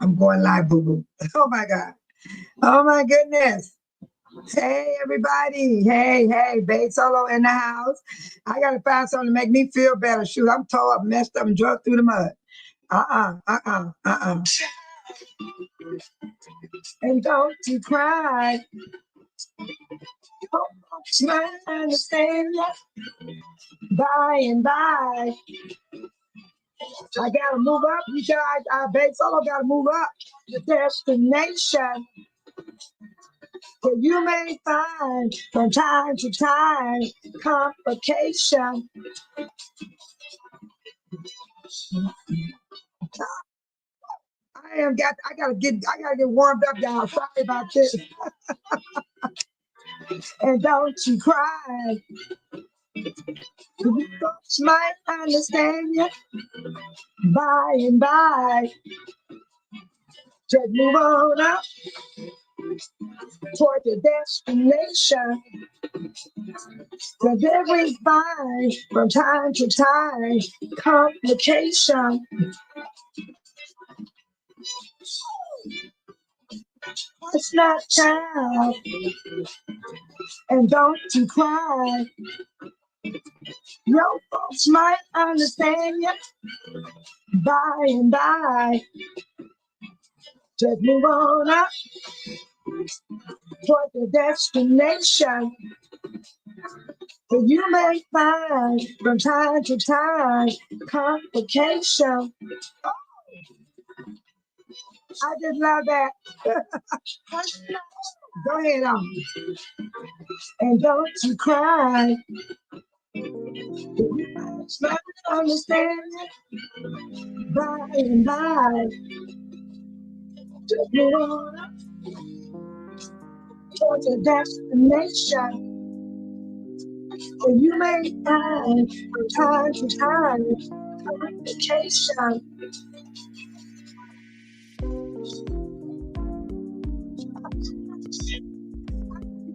I'm going live, boo-boo. Oh my God. Oh my goodness. Hey, everybody. Hey, Babe Solo in the house. I got to find something to make me feel better. Shoot, I'm tore up, messed up, and drugged through the mud. And don't you cry. Try to understand ya. By and by. I gotta move up. You guys, Babe Solo gotta move up the destination. So you may find from time to time complication. I gotta get warmed up, y'all. Sorry about this. And don't you cry. You folks might understand you by and by. Just move on up toward your destination. Cause there we find from time to time complication. It's not time. And don't you cry. Your folks might understand you by and by. Just move on up toward the destination. So you may find from time to time complication. I just love that. Go ahead on. And don't you cry. Try to understand it by and by. Just move on up towards your destination. So you may find from time to time complication.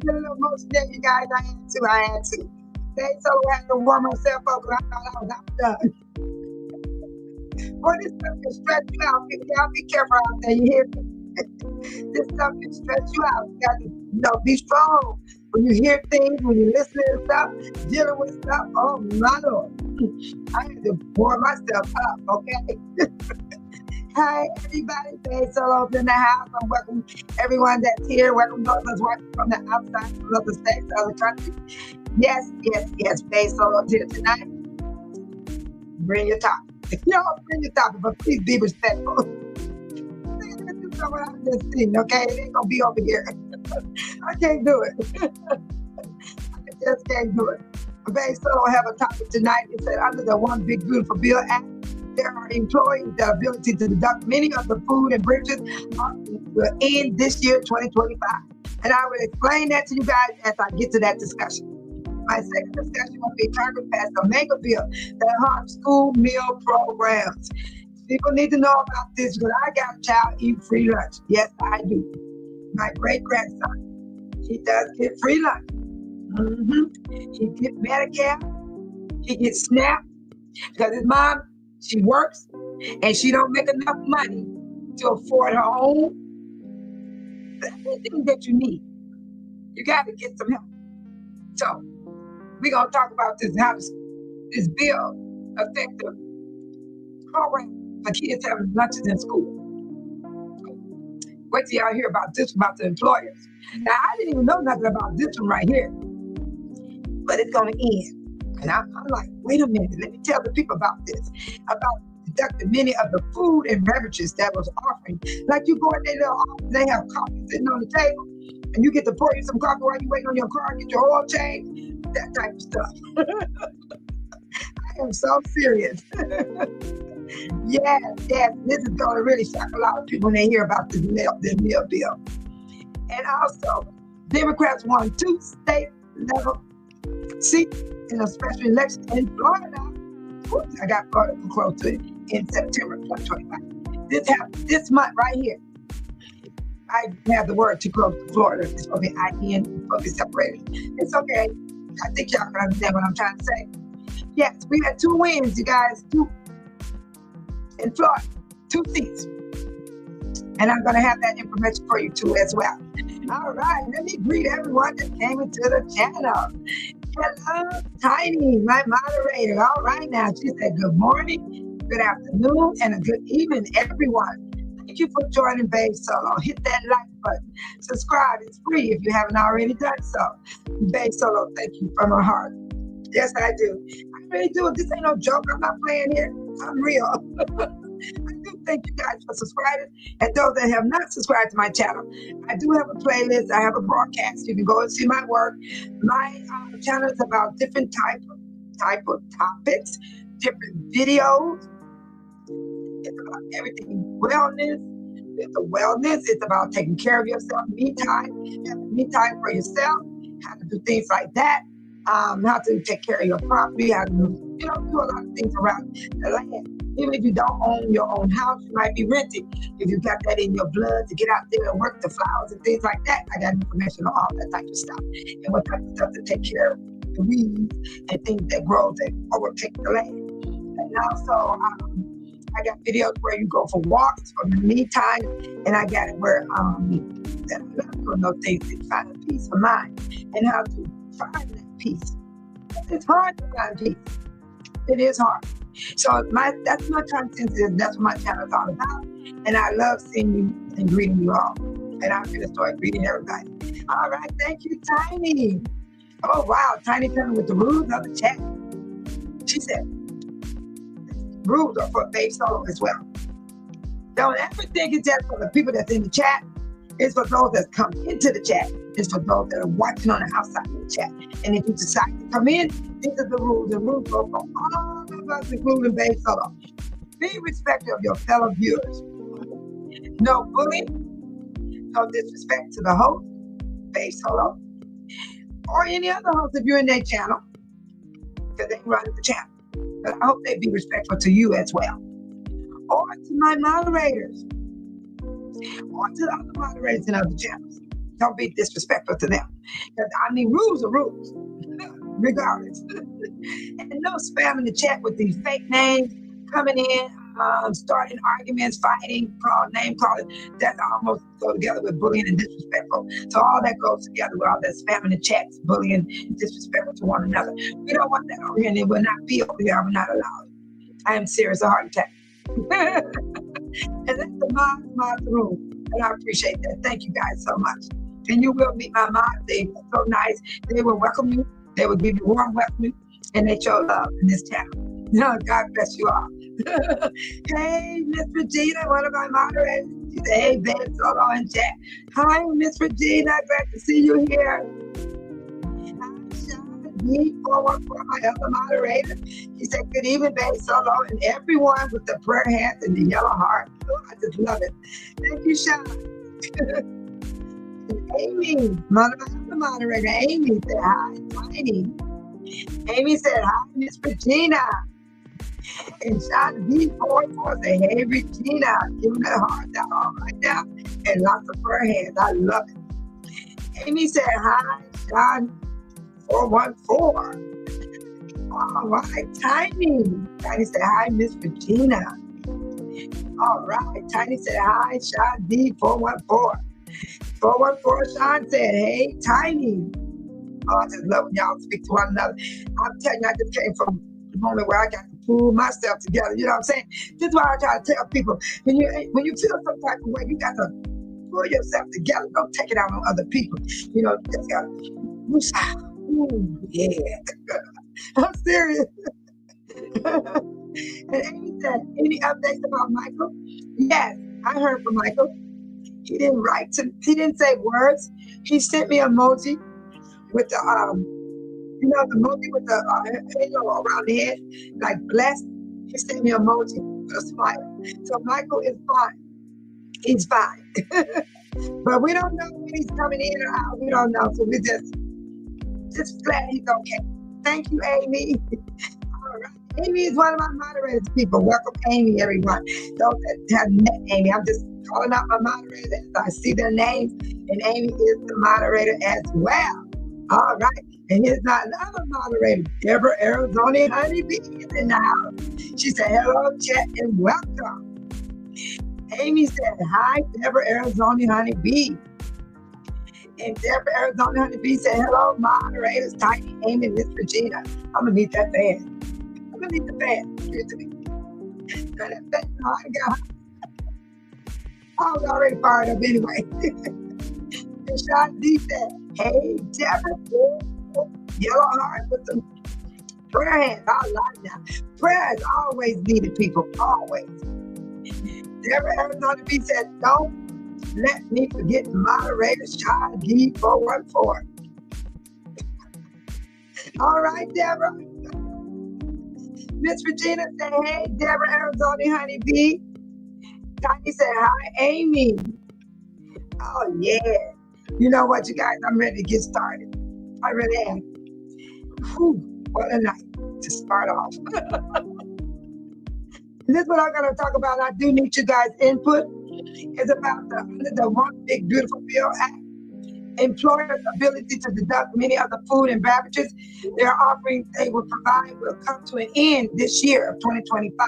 A little emotional, you guys. I had to. They so had to warm myself up because I thought I was outdone. Boy, this stuff can stress you out. Y'all be careful out there. You hear me? This stuff can stress you out. You got to, be strong when you hear things, when you listen to stuff, dealing with stuff. Oh my Lord, I had to warm myself up. Okay. Hi, everybody. Babe Solo in the house. I welcome everyone that's here. Welcome those that's watching from the outside, from other states, other countries. Yes. Babe Solo here tonight. Bring your topic. Bring your topic, but please be respectful. You know what I'm just saying, okay? It ain't gonna be over here. I can't do it. I just can't do it. Babe Solo have a topic tonight. It said under the One Big Beautiful Bill Act, there are employees the ability to deduct many of the food and beverages will end this year, 2025. And I will explain that to you guys as I get to that discussion. My second discussion will be Congress passed a mega bill that harms school meal programs. People need to know about this because I got a child eat free lunch. Yes, I do. My great-grandson, he does get free lunch. He gets Medicare. He gets SNAP because his mom, she works and she don't make enough money to afford her own. Anything that you need, you got to get some help. So we're going to talk about this, how this bill affects the program for kids having lunches in school. Wait till y'all hear about this, about the employers. Now, I didn't even know nothing about this one right here, but it's going to end. And I'm like, wait a minute, let me tell the people about this, about deducting many of the food and beverages that was offering. Like you go in their little office, they have coffee sitting on the table, and you get to pour you some coffee while you waiting on your car, get your oil change, that type of stuff. I am so serious. Yes, this is going to really shock a lot of people when they hear about this meal bill. And also, Democrats won 2 state-level seats in a special election in Florida. I got Florida close to it in September 2025. This happened this month right here. I have the word too close to Florida. It's going to be IN, it's going to be separated. It's okay. I think y'all can understand what I'm trying to say. Yes, we had 2 wins, you guys. 2 in Florida. 2 seats. And I'm going to have that information for you too as well. All right, let me greet everyone that came into the channel. Hello, Tiny, my moderator. All right now, she said good morning, good afternoon, and a good evening, everyone. Thank you for joining Babe Solo. Hit that like button. Subscribe, it's free if you haven't already done so. Babe Solo, thank you from my heart. Yes, I do. I really do. This ain't no joke. I'm not playing here. I'm real. I do thank you guys for subscribing. And those that have not subscribed to my channel, I do have a playlist. I have a broadcast. You can go and see my work. My channel is about different type of topics, different videos. It's about everything wellness. It's a wellness. It's about taking care of yourself, me time, having me time for yourself, how to do things like that, how to take care of your property, how to do a lot of things around the land. Even if you don't own your own house, you might be renting. If you got that in your blood to get out there and work the flowers and things like that, I got information on all that type of stuff. And what type of stuff to take care of the weeds and things that grow that overtake the land. And also, I got videos where you go for walks for me time, and I got it where that I'm not doing those things to find a peace of mind and how to find that peace. It's hard to find peace. It is hard. So that's my content. That's what my channel is all about. And I love seeing you and greeting you all. And I'm going to start greeting everybody. All right. Thank you, Tiny. Oh, wow. Tiny coming with the rules of the chat. She said, rules are for Babe Solo as well. Don't ever think it's just for the people that's in the chat. It's for those that come into the chat. It's for those that are watching on the outside of the chat. And if you decide to come in, these are the rules. The rules go for all of us, including Babe Solo. Be respectful of your fellow viewers. No bullying, no disrespect to the host, Babe Solo, or any other host if you're in their channel, because they run the channel. But I hope they be respectful to you as well. Or to my moderators. Or to the other moderators in other channels. Don't be disrespectful to them. Because, rules are rules, regardless. And no spam in the chat with these fake names coming in, starting arguments, fighting, name calling. That almost go together with bullying and disrespectful. So all that goes together with all that spam in the chats, bullying, and disrespectful to one another. We don't want that over here, and it will not be over here. I will not allow it. I am serious, a heart attack. And that's the mod room. And I appreciate that. Thank you guys so much. And you will meet my mods. They're so nice. They will welcome you. They will give you warm welcome. And they show love in this channel. God bless you all. Hey, Miss Regina, one of my moderators. She said, hey, Babe Solo in chat. Hi, Miss Regina. Glad to see you here. D414, my other moderator. He said, good evening, Babe Solo, and everyone with the prayer hands and the yellow heart. Oh, I just love it. Thank you, Sean. And Amy, one of my other moderator, Amy said, hi, Tiny. Amy said, hi, Miss Regina. And Sean D44 said, hey, Regina, giving her heart down all right now, and lots of prayer hands. I love it. Amy said, hi, Sean 414. All right, Tiny. Tiny said, hi, Miss Regina. All right, Tiny said, hi, Sean D414. 414, Sean said, hey, Tiny. Oh, I just love when y'all speak to one another. I'm telling you, I just came from the moment where I got to pull myself together. You know what I'm saying? This is why I try to tell people, when you feel some type of way, you got to pull yourself together. Don't take it out on other people. You know, you just got to, ooh, yeah. I'm serious. And Amy said, any updates about Michael? Yes, I heard from Michael. He didn't say words. He sent me an emoji with the the emoji with the halo around the head, like blessed. He sent me an emoji with a smile. So Michael is fine. He's fine. But we don't know when he's coming in or out. We don't know. So we just glad he's okay. Thank you, Amy. All right. Amy is one of my moderators, people. Welcome, Amy, everyone. Those that have met Amy, I'm just calling out my moderators as I see their names. And Amy is the moderator as well. All right. And here's not another moderator, Deborah Arizona Honeybee is in the house. She said, hello, chat, and welcome. Amy said, hi, Deborah, Arizona Honeybee. And Deborah, Arizona Honeybee said, hello, moderators, Tiny, Amy, and Miss Regina. I'm going to need that fan. I'm going to need the fan. Give it to me. That fan, oh, I was already fired up anyway. And Sean D said, hey, Deborah, yellow heart with some prayer hands. I like that. Prayer is always needed, people, always. Deborah, Arizona B said, don't let me forget the moderator, Sean D 414. All right, Deborah. Miss Regina said, hey, Deborah, Arizona Honeybee. Tanya said, hi, Amy. Oh, yeah. You know what, you guys? I'm ready to get started. I really am. Whew, what a night to start off. This is what I'm going to talk about. I do need you guys' input. It's about the One Big Beautiful Bill Act. Employers' ability to deduct many of the food and beverages they're offering they will provide will come to an end this year of 2025.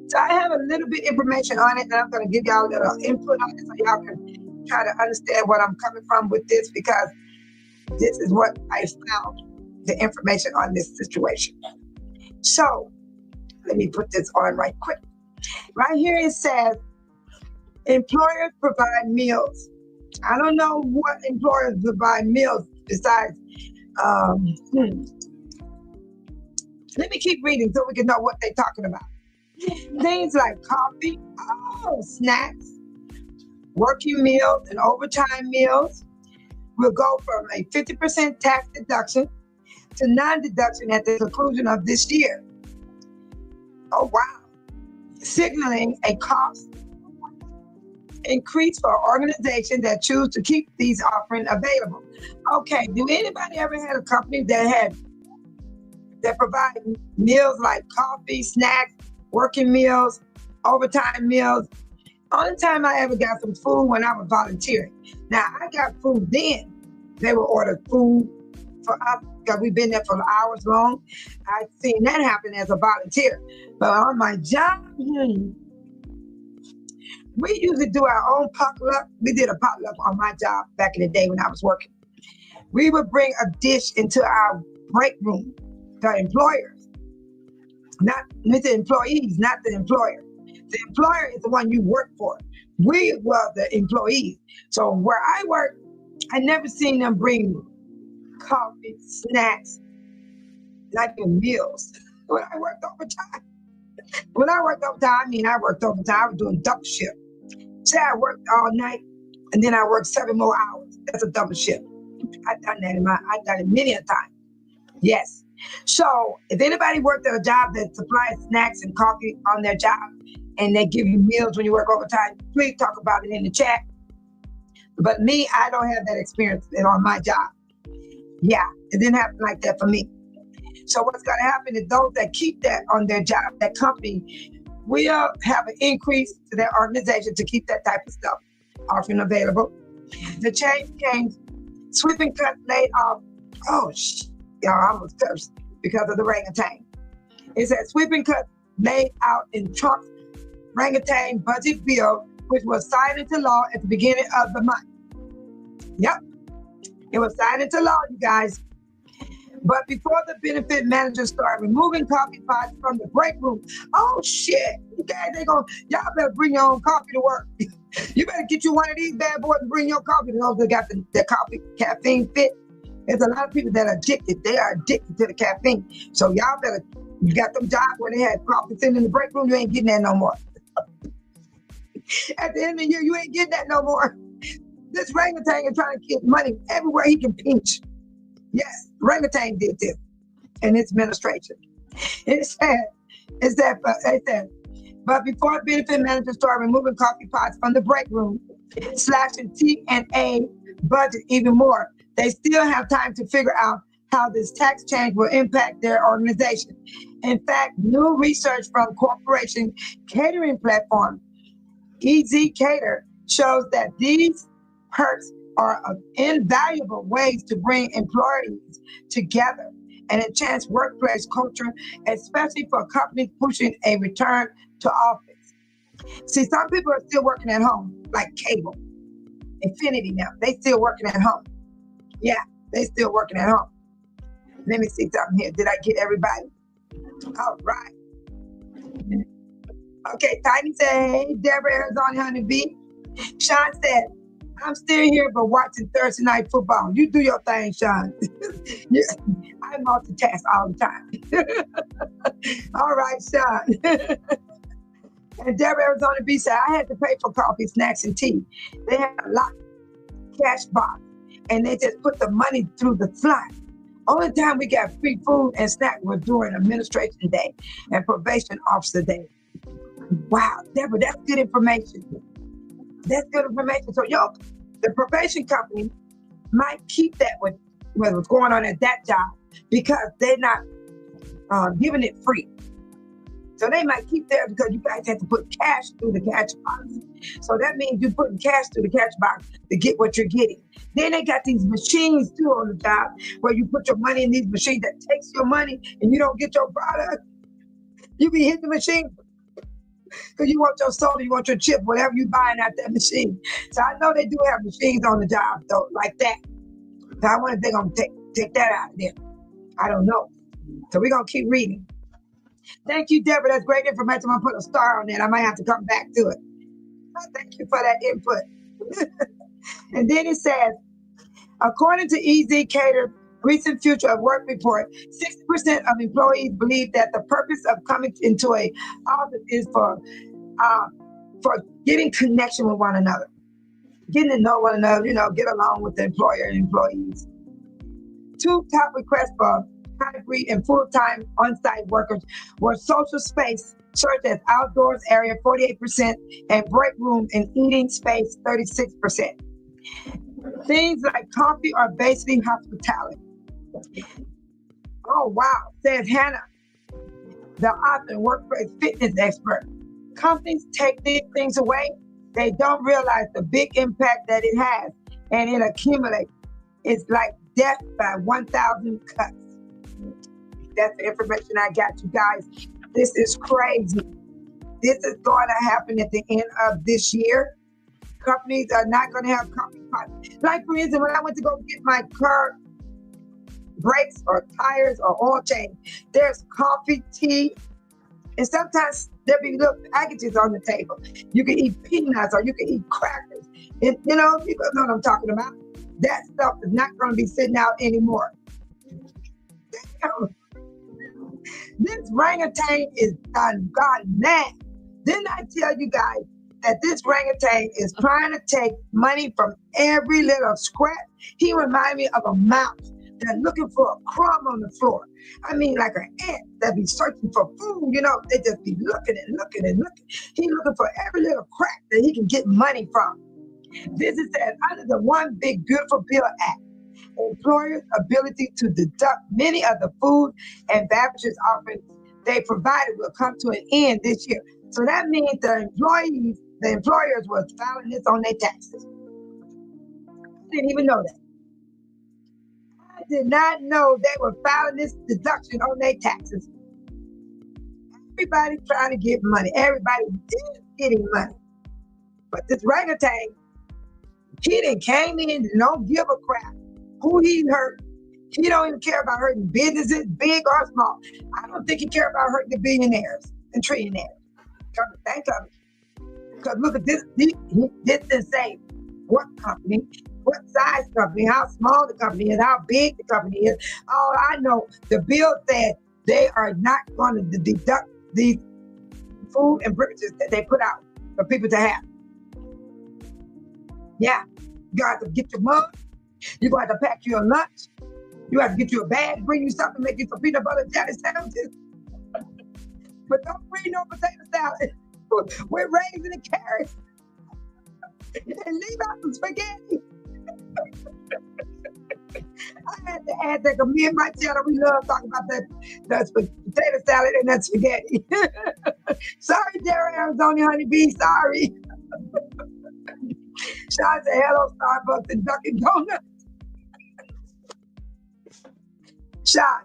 So I have a little bit information on it, and I'm going to give y'all a little input on it so y'all can try to understand what I'm coming from with this, because this is what I found, the information on this situation. So let me put this on right quick. Right here it says, employers provide meals. I don't know what employers provide meals besides, let me keep reading so we can know what they're talking about. Things like coffee, snacks, working meals, and overtime meals will go from a 50% tax deduction to non-deduction at the conclusion of this year. Oh, wow. Signaling a cost increase for organizations that choose to keep these offerings available. Okay, do anybody ever had a company that provide meals like coffee, snacks, working meals, overtime meals? Only time I ever got some food when I was volunteering. Now, I got food then. They would order food for us because we've been there for hours long. I've seen that happen as a volunteer. But on my job, we usually do our own potluck. We did a potluck on my job back in the day when I was working. We would bring a dish into our break room. The employers, not the employees, not the employer. The employer is the one you work for. We were the employees. So where I work, I never seen them bring coffee, snacks, not even meals. When I worked overtime. When I worked overtime, I mean I worked overtime. I was doing double shift. Say I worked all night and then I worked 7 more hours. That's a double shift. I've done that I've done it many a time. Yes. So if anybody worked at a job that supplies snacks and coffee on their job and they give you meals when you work overtime, please talk about it in the chat. But me, I don't have that experience on my job. Yeah, it didn't happen like that for me. So what's going to happen is those that keep that on their job, that company, will have an increase to their organization to keep that type of stuff often available. The change came, sweeping cuts laid off. Oh, y'all, I almost cursed because of the orangutan. It said sweeping cuts laid out in Trump's orangutan budget bill, which was signed into law at the beginning of the month. Yep, it was signed into law, you guys. But before the benefit managers start removing coffee pots from the break room, oh shit, you guys, y'all better bring your own coffee to work. You better get you one of these bad boys and bring your coffee to those that got the coffee caffeine fit. There's a lot of people that are addicted. They are addicted to the caffeine. So y'all better, you got them jobs where they had coffee sitting in the break room, you ain't getting that no more. At the end of the year, you ain't getting that no more. This orangutan is trying to get money everywhere he can pinch. Yes, orangutan did this in its administration. It said, but before benefit managers start removing coffee pots from the break room, slashing T&A budget even more, they still have time to figure out how this tax change will impact their organization. In fact, new research from corporation catering platform EZ Cater shows that these perks are invaluable ways to bring employees together and enhance workplace culture, especially for companies pushing a return to office. See, some people are still working at home, like Cable, Infinity now. They still working at home. Yeah, they still working at home. Let me see something here. Did I get everybody? All right. Okay, Titan say, Deborah, Arizona, Honeybee. Sean said, I'm still here, but watching Thursday night football. You do your thing, Sean. I multitask all the time. All right, Sean. And Deborah, Arizona B said, I had to pay for coffee, snacks, and tea. They had a lot of cash box, and they just put the money through the slot. Only time we got free food and snack was during administration day and probation officer day. Wow, Deborah, that's good information. That's good information. So, the probation company might keep that with what's going on at that job because they're not giving it free. So they might keep there because you guys have to put cash through the cash box. So that means you're putting cash through the cash box to get what you're getting. Then they got these machines too on the job where you put your money in these machines that takes your money and you don't get your product. You be hitting the machine because you want your soda, you want your chip, whatever you buying out that machine. So I know they do have machines on the job though, like that. So I wonder if they're going to take that out of there. I don't know. So we're going to keep reading. Thank you, Deborah. That's great information. I'm going to put a star on that. I might have to come back to it. Thank you for that input. And then it says, according to EZ Cater recent Future of Work report, 60% of employees believe that the purpose of coming into a office is for getting connection with one another, getting to know one another, get along with the employer and employees. 2 top requests for hybrid and full-time on-site workers were social space, such as outdoors area 48% and break room and eating space 36%. Things like coffee are basically hospitality. Oh wow, says Hannah, the author and workplace fitness expert. Companies take these things away. They don't realize the big impact that it has, and it accumulates. It's like death by 1,000 cuts. That's the information I got, you guys. This is crazy. This is going to happen at the end of this year. Companies are not going to have coffee pots. Like, for instance, when I went to go get my car brakes or tires or oil change, there's coffee, tea, and sometimes there'll be little packages on the table. You can eat peanuts or you can eat crackers. And, you know what I'm talking about. That stuff is not going to be sitting out anymore. Damn. This orangutan is gone mad. Didn't I tell you guys that this orangutan is trying to take money from every little scrap? He reminds me of a mouse that's looking for a crumb on the floor. I mean, like an ant that be searching for food, they just be looking and looking and looking. He's looking for every little crack that he can get money from. This is said under the One Big Beautiful Bill Act. Employers' ability to deduct many of the food and beverages offerings they provided will come to an end this year. So that means the employers were filing this on their taxes. I didn't even know that. I did not know they were filing this deduction on their taxes. Everybody trying to get money. Everybody is getting money. But this orangutan, he done came in and don't give a crap who he hurt. He don't even care about hurting businesses, big or small. I don't think he cares about hurting the billionaires and trillionaires. Come to think of it. Because look at this. This didn't say what company, what size company, how small the company is, how big the company is. All I know, the bill said they are not going to deduct these food and beverages that they put out for people to have. Yeah, you got to get your mug. You're going to have to pack your lunch. You have to get you a bag, bring you something, make you some peanut butter jelly sandwiches. But don't bring no potato salad with raisins and carrots. And leave out some spaghetti. I had to add that because me and my channel, we love talking about that potato salad and that spaghetti. Sorry, Deborah, Arizona Honeybee, sorry. Sean said, hello, Starbucks and Dunkin' Donuts. Sean,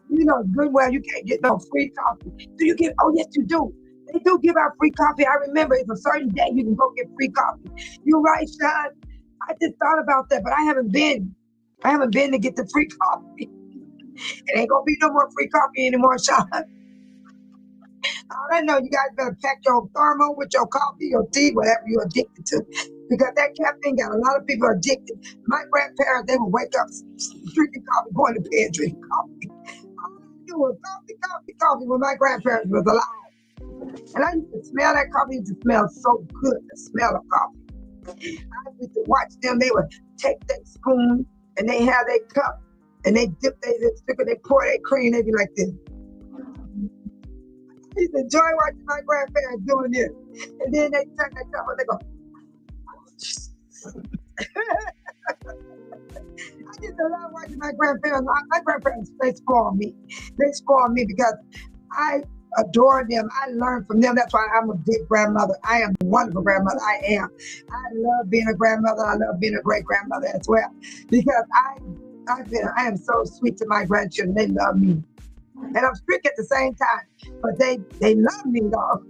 good well, you can't get no free coffee. Do you get, oh yes, you do. They do give out free coffee. I remember it's a certain day you can go get free coffee. You're right, Sean. I just thought about that, but I haven't been. I haven't been to get the free coffee. It ain't gonna be no more free coffee anymore, Sean. All I know, you guys better pack your thermal with your coffee, your tea, whatever you're addicted to, because that caffeine got a lot of people addicted. My grandparents, they would wake up drinking coffee, going to bed drinking coffee. All I do was coffee when my grandparents was alive. And I used to smell that coffee. It used to smell so good, the smell of coffee. I used to watch them. They would take their spoon and they have their cup and they dip their sugar, they pour their cream, they be like this. I used to enjoy watching my grandparents doing this. And then they turn their cup and they go. I used to love watching my grandparents. My grandparents, they spoiled me. They spoiled me because I adore them. I learned from them. That's why I'm a big grandmother. I am a wonderful grandmother. I am. I love being a grandmother. I love being a great grandmother as well. Because I am so sweet to my grandchildren. They love me. And I'm strict at the same time. But they love me, though.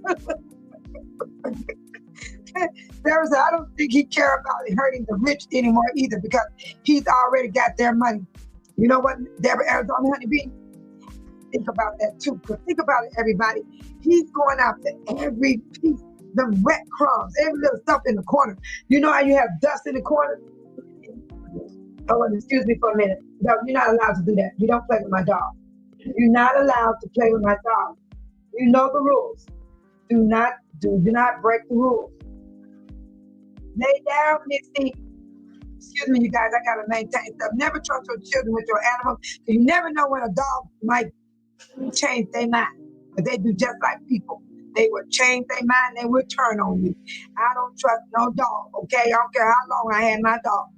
I don't think he cares about hurting the rich anymore either, because he's already got their money. You know what, Deborah Arizona Honeybee? Think about that too. Because think about it, everybody. He's going after every piece, the wet crumbs, every little stuff in the corner. You know how you have dust in the corner? Oh, and excuse me for a minute. No, you're not allowed to do that. You don't play with my dog. You're not allowed to play with my dog. You know the rules. Do not break the rules. Lay down, Missy. Excuse me, you guys, I gotta maintain stuff. Never trust your children with your animals. You never know when a dog might change their mind. But they do just like people. They will change their mind, they will turn on you. I don't trust no dog, okay? I don't care how long I had my dog.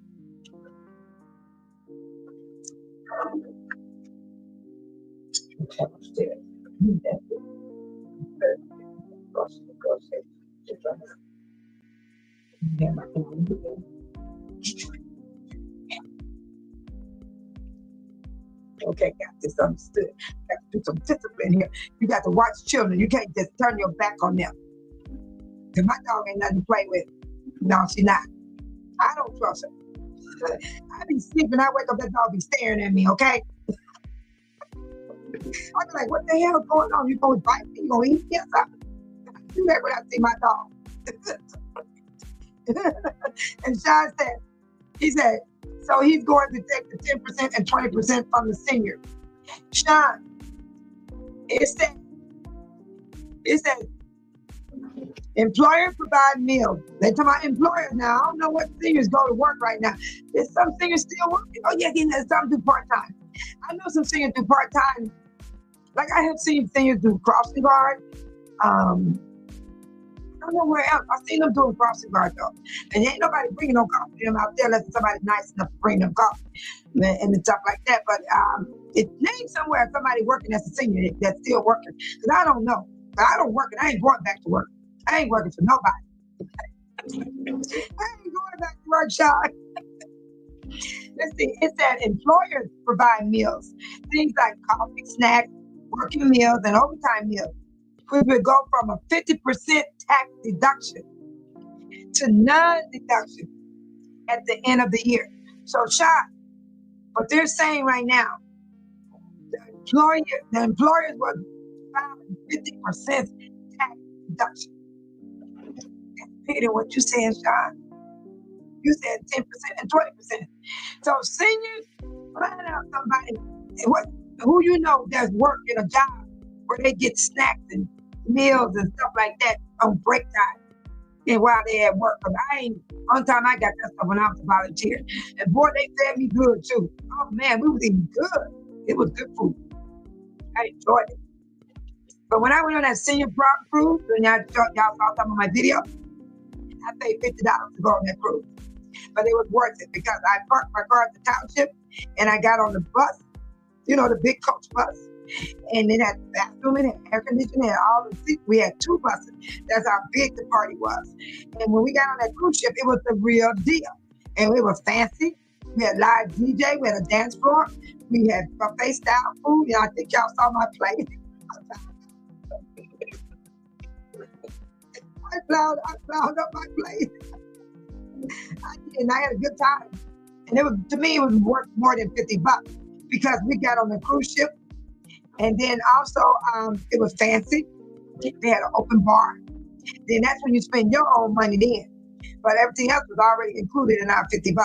Okay, got this understood. Got to do some discipline here. You got to watch children. You can't just turn your back on them. Because my dog ain't nothing to play with. No, she's not. I don't trust her. I be sleeping, I wake up, that dog be staring at me, okay? I be like, what the hell is going on? You gonna bite me? You gonna eat me or something? You never when I see my dog. And Sean said, he said, so he's going to take the 10% and 20% from the senior. Sean, it said, employers provide meals. They talk about employers now. I don't know what seniors go to work right now. There's some seniors still working. Oh yeah, some do part-time. I know some seniors do part-time. Like I have seen seniors do crossing guard. I don't know where else. I've seen them doing crossing guard though. And ain't nobody bringing no coffee to them out there unless somebody's nice enough to bring them coffee and stuff like that. But it names somewhere somebody working as a senior that's still working. Because I don't know. But I don't work and I ain't going back to work. I ain't working for nobody. I ain't going back to work, Sean. Let's see. It said employers provide meals. Things like coffee, snacks, working meals, and overtime meals. We would go from a 50% tax deduction to non-deduction at the end of the year. So, Sean, what they're saying right now, the employers were filing 50% tax deduction. Peter, what you saying, Sean? You said 10% and 20%. So seniors, find out somebody who you know that's working a job where they get snacks and meals and stuff like that on break time and while they at work. Because on time I got that stuff when I was a volunteer. And boy, they fed me good too. Oh man, we was eating good. It was good food. I enjoyed it. But when I went on that senior cruise, and y'all saw some of my video, I paid $50 to go on that cruise. But it was worth it because I parked my car at the township and I got on the bus, you know, the big coach bus. And it had the bathroom, it had air conditioning, it had all the seats. We had 2 buses. That's how big the party was. And when we got on that cruise ship, it was the real deal. And it was fancy. We had live DJ, we had a dance floor, we had buffet style food. You know, I think y'all saw my plate. I plowed up my place. And I had a good time. And it was, to me, it was worth more than $50 because we got on the cruise ship. And then also, it was fancy. They had an open bar. Then that's when you spend your own money then. But everything else was already included in our $50.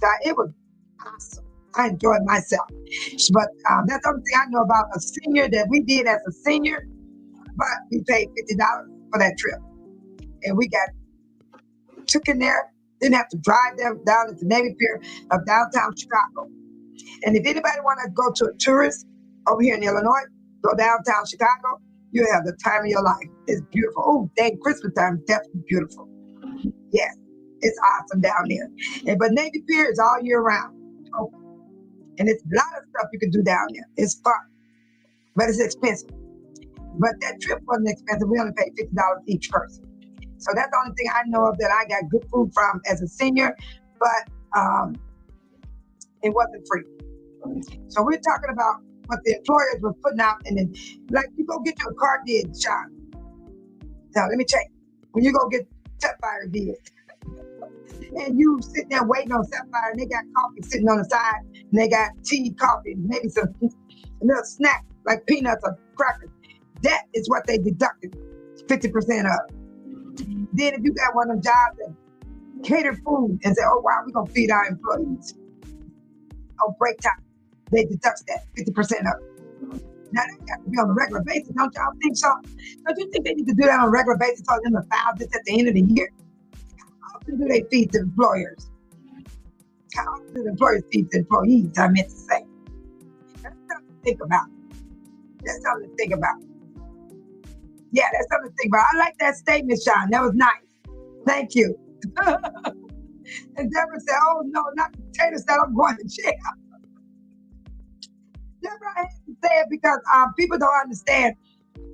So it was awesome. I enjoyed myself. But that's the only thing I know about a senior that we did as a senior. But we paid $50 for that trip. And we took in there, didn't have to drive them down to the Navy Pier of downtown Chicago. And if anybody want to go to a tourist over here in Illinois, go downtown Chicago, you'll have the time of your life. It's beautiful. Oh, dang, Christmas time, definitely beautiful. Yes, it's awesome down there. But Navy Pier is all year round. Oh, and it's a lot of stuff you can do down there. It's fun, but it's expensive. But that trip wasn't expensive. We only paid $50 each person. So that's the only thing I know of that I got good food from as a senior, but it wasn't free. So we're talking about what the employers were putting out, and then, like, you go get your car did, Sean. Now, let me check. When you go get Sapphire did, and you sitting there waiting on Sapphire, and they got coffee sitting on the side, and they got tea, coffee, maybe some little snack like peanuts or crackers. That is what they deducted 50% of. Then if you got one of them jobs that cater food and say, oh, wow, we're going to feed our employees on break time, they deduct that 50% of it. Now, that got to be on a regular basis. Don't y'all think so? Don't you think they need to do that on a regular basis so them to file this at the end of the year? How often do they feed the employers? How often do the employers feed the employees, I meant to say? That's something to think about. That's something to think about. Yeah, that's something to think about. I like that statement, Sean. That was nice. Thank you. And Deborah said, oh, no, not the potato salad. I'm going to jail. Deborah, I had to say it because people don't understand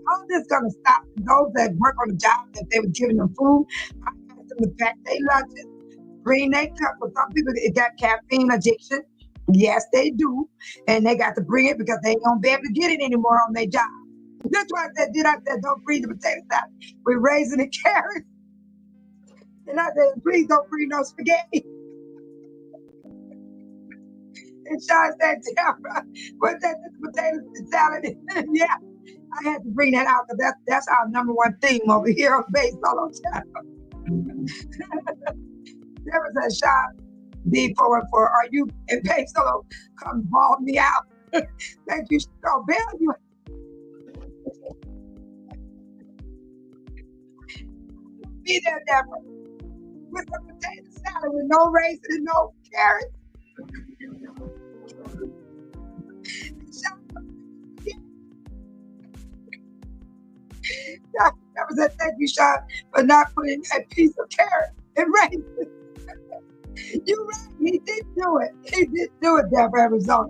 how this is going to stop those that work on the job that they were giving them food. I asked them to pack their lunches, bring their cup. For some people, it got caffeine addiction. Yes, they do. And they got to bring it because they ain't going to be able to get it anymore on their job. That's why I said, don't bring the potato salad. We're raising the carrots. And I said, please don't bring no spaghetti. And Sean said, Deborah, what's that potato salad? Yeah, I had to bring that out because that's our number one theme over here on Base Solo Channel. Deborah said, Sean, D414, are you in Base Solo? Come ball me out. Thank you, so Bill. You be there, Deborah, with a potato salad with no raisin and no carrots. That was a thank you, Sean, for not putting a piece of carrot and raisin. You're right. He did do it. He did do it, Deborah, Arizona.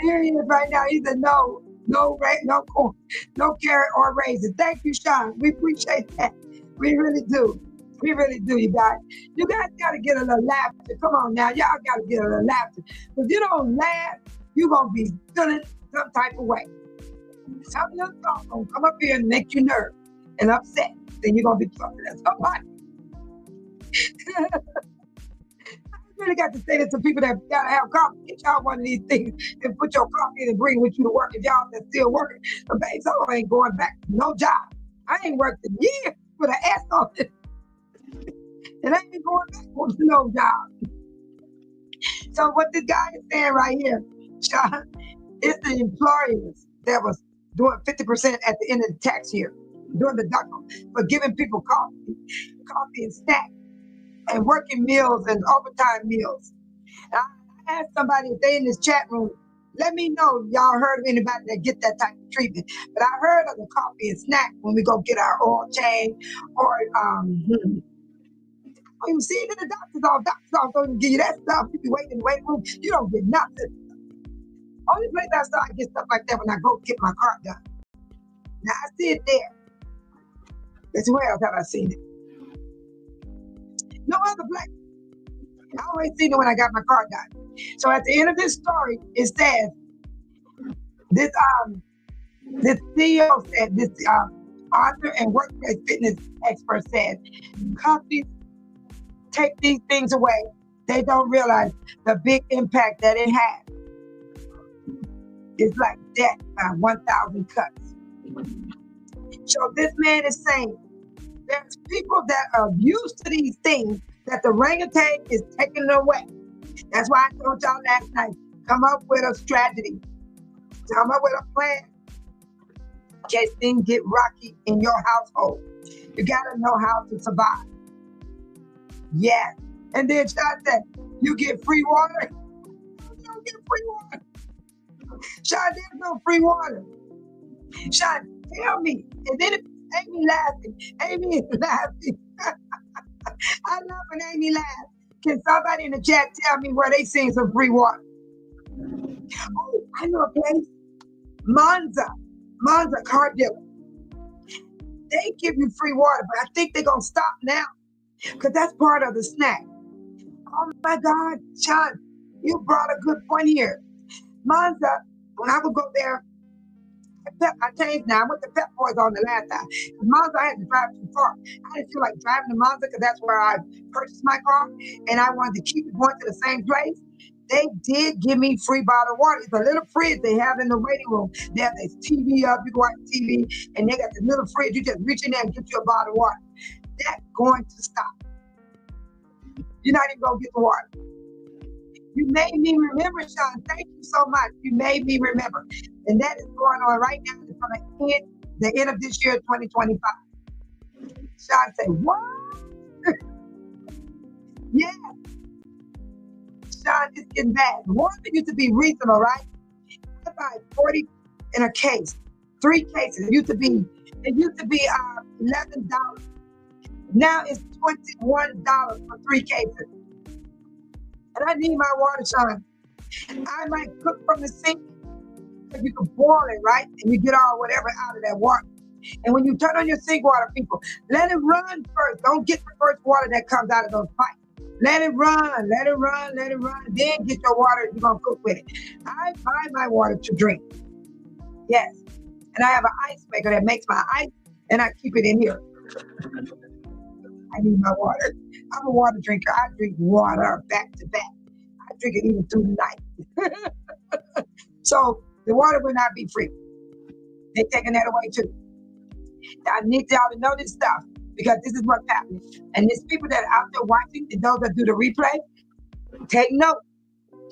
Here he is right now. He said no corn, no carrot or raisin. Thank you, Sean. We appreciate that. We really do. We really do, you guys. You guys got to get a little laughter. Come on now. Y'all got to get a little laughter. If you don't laugh, you're going to be feeling some type of way. Some little thought going to come up here and make you nervous and upset. Then you're going to be talking to somebody. I really got to say this to people that got to have coffee. Get y'all one of these things and put your coffee in and bring with you to work if y'all that's still working. But babe, so I ain't going back. No job. I ain't worked in years with an S on it. And I ain't going back on no job. So what this guy is saying right here, Sean, is the employers that was doing 50% at the end of the tax year, doing the DEDUCT for giving people coffee and snacks and working meals and overtime meals. And I asked somebody if they in this chat room, let me know if y'all heard of anybody that get that type of treatment. But I heard of the coffee and snack when we go get our oil change or you see it in the doctor's office don't give you that stuff. You be waiting in the waiting room, you don't get nothing. Only place I start to get stuff like that when I go get my car done. Now I see it there. That's where else have I seen it? No other place. I always seen it when I got my car done. So at the end of this story, it says this CEO said this author and workplace fitness expert says, companies take these things away. They don't realize the big impact that it has. It's like death by 1,000 cuts. So this man is saying there's people that are used to these things that the orangutan is taking away. That's why I told y'all last night, come up with a strategy. Come up with a plan in case things get rocky in your household. You gotta know how to survive. Yeah. And then Sean said, you get free water. You don't get free water. Sean, there's no free water. Sean, tell me. And then Amy laughing. Amy is laughing. I love when Amy laughs. Can somebody in the chat tell me where they seen some free water? Oh, I know a place. Monza car dealer. They give you free water, but I think they're going to stop now because that's part of the snack. Oh my God, Sean, you brought a good point here. Monza, when I would go there, I changed now. I went to Pep Boys on the last time. Monza, I had to drive too far. I didn't feel like driving to Monza because that's where I purchased my car, and I wanted to keep it going to the same place. They did give me free bottled water. It's a little fridge they have in the waiting room. They have this TV up, you go watch TV, and they got this little fridge. You just reach in there and get you a bottle of water. That's going to stop. You're not even going to get the water. You made me remember, Sean. Thank you so much. You made me remember. And that is going on right now. It's going to end the end of this year, 2025. Sean said, what? Yeah. Sean, it's getting bad. Water used to be reasonable, right? I buy 40 in a case, 3 cases. It used to be $11. Now it's $21 for 3 cases. And I need my water, Sean. I might cook from the sink, because you can boil it, right? And you get all whatever out of that water. And when you turn on your sink water, people, let it run first. Don't get the first water that comes out of those pipes. Let it run, let it run, let it run. Then get your water, you're going to cook with it. I buy my water to drink. Yes. And I have an ice maker that makes my ice, and I keep it in here. I need my water. I'm a water drinker. I drink water back to back. I drink it even through the night. So the water will not be free. They're taking that away too. I need y'all to know this stuff because this is what's happening. And there's people that are out there watching, and those that do the replay, take note.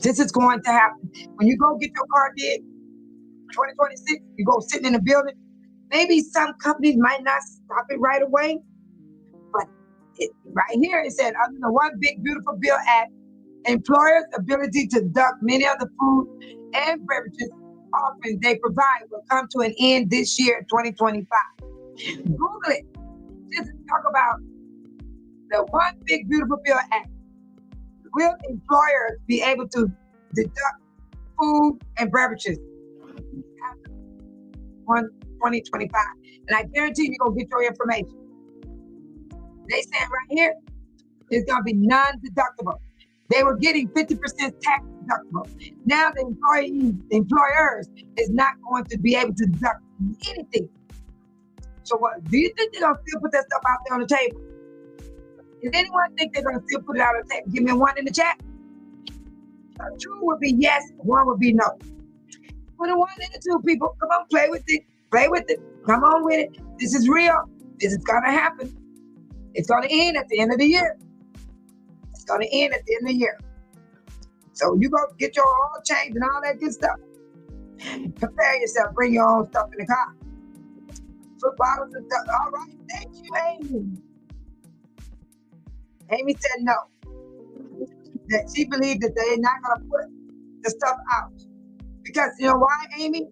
This is going to happen. When you go get your car did, 2026, you go sitting in a building, maybe some companies might not stop it right away, but right here it said, under the One Big Beautiful Bill Act, employers' ability to deduct many of the food and beverages offerings they provide will come to an end this year, 2025. Google it. Just talk about the One Big Beautiful Bill Act. Will employers be able to deduct food and beverages after 2025? And I guarantee you're going to get your information. They said right here, it's going to be non-deductible. They were getting 50% tax deductible. Now the employers is not going to be able to deduct anything. So what, do you think they're going to still put that stuff out there on the table? Does anyone think they're going to still put it out on the table? Give me a 1 in the chat. Two would be yes, 1 would be no. Put a 1 in the 2, people. Come on, play with it. Play with it. Come on with it. This is real. This is going to happen. It's going to end at the end of the year. It's going to end at the end of the year. So you go get your oil change and all that good stuff. Prepare yourself. Bring your own stuff in the car. Put bottles and stuff. All right. Thank you, Amy. Amy said no. That she believed that they're not going to put the stuff out. Because you know why, Amy?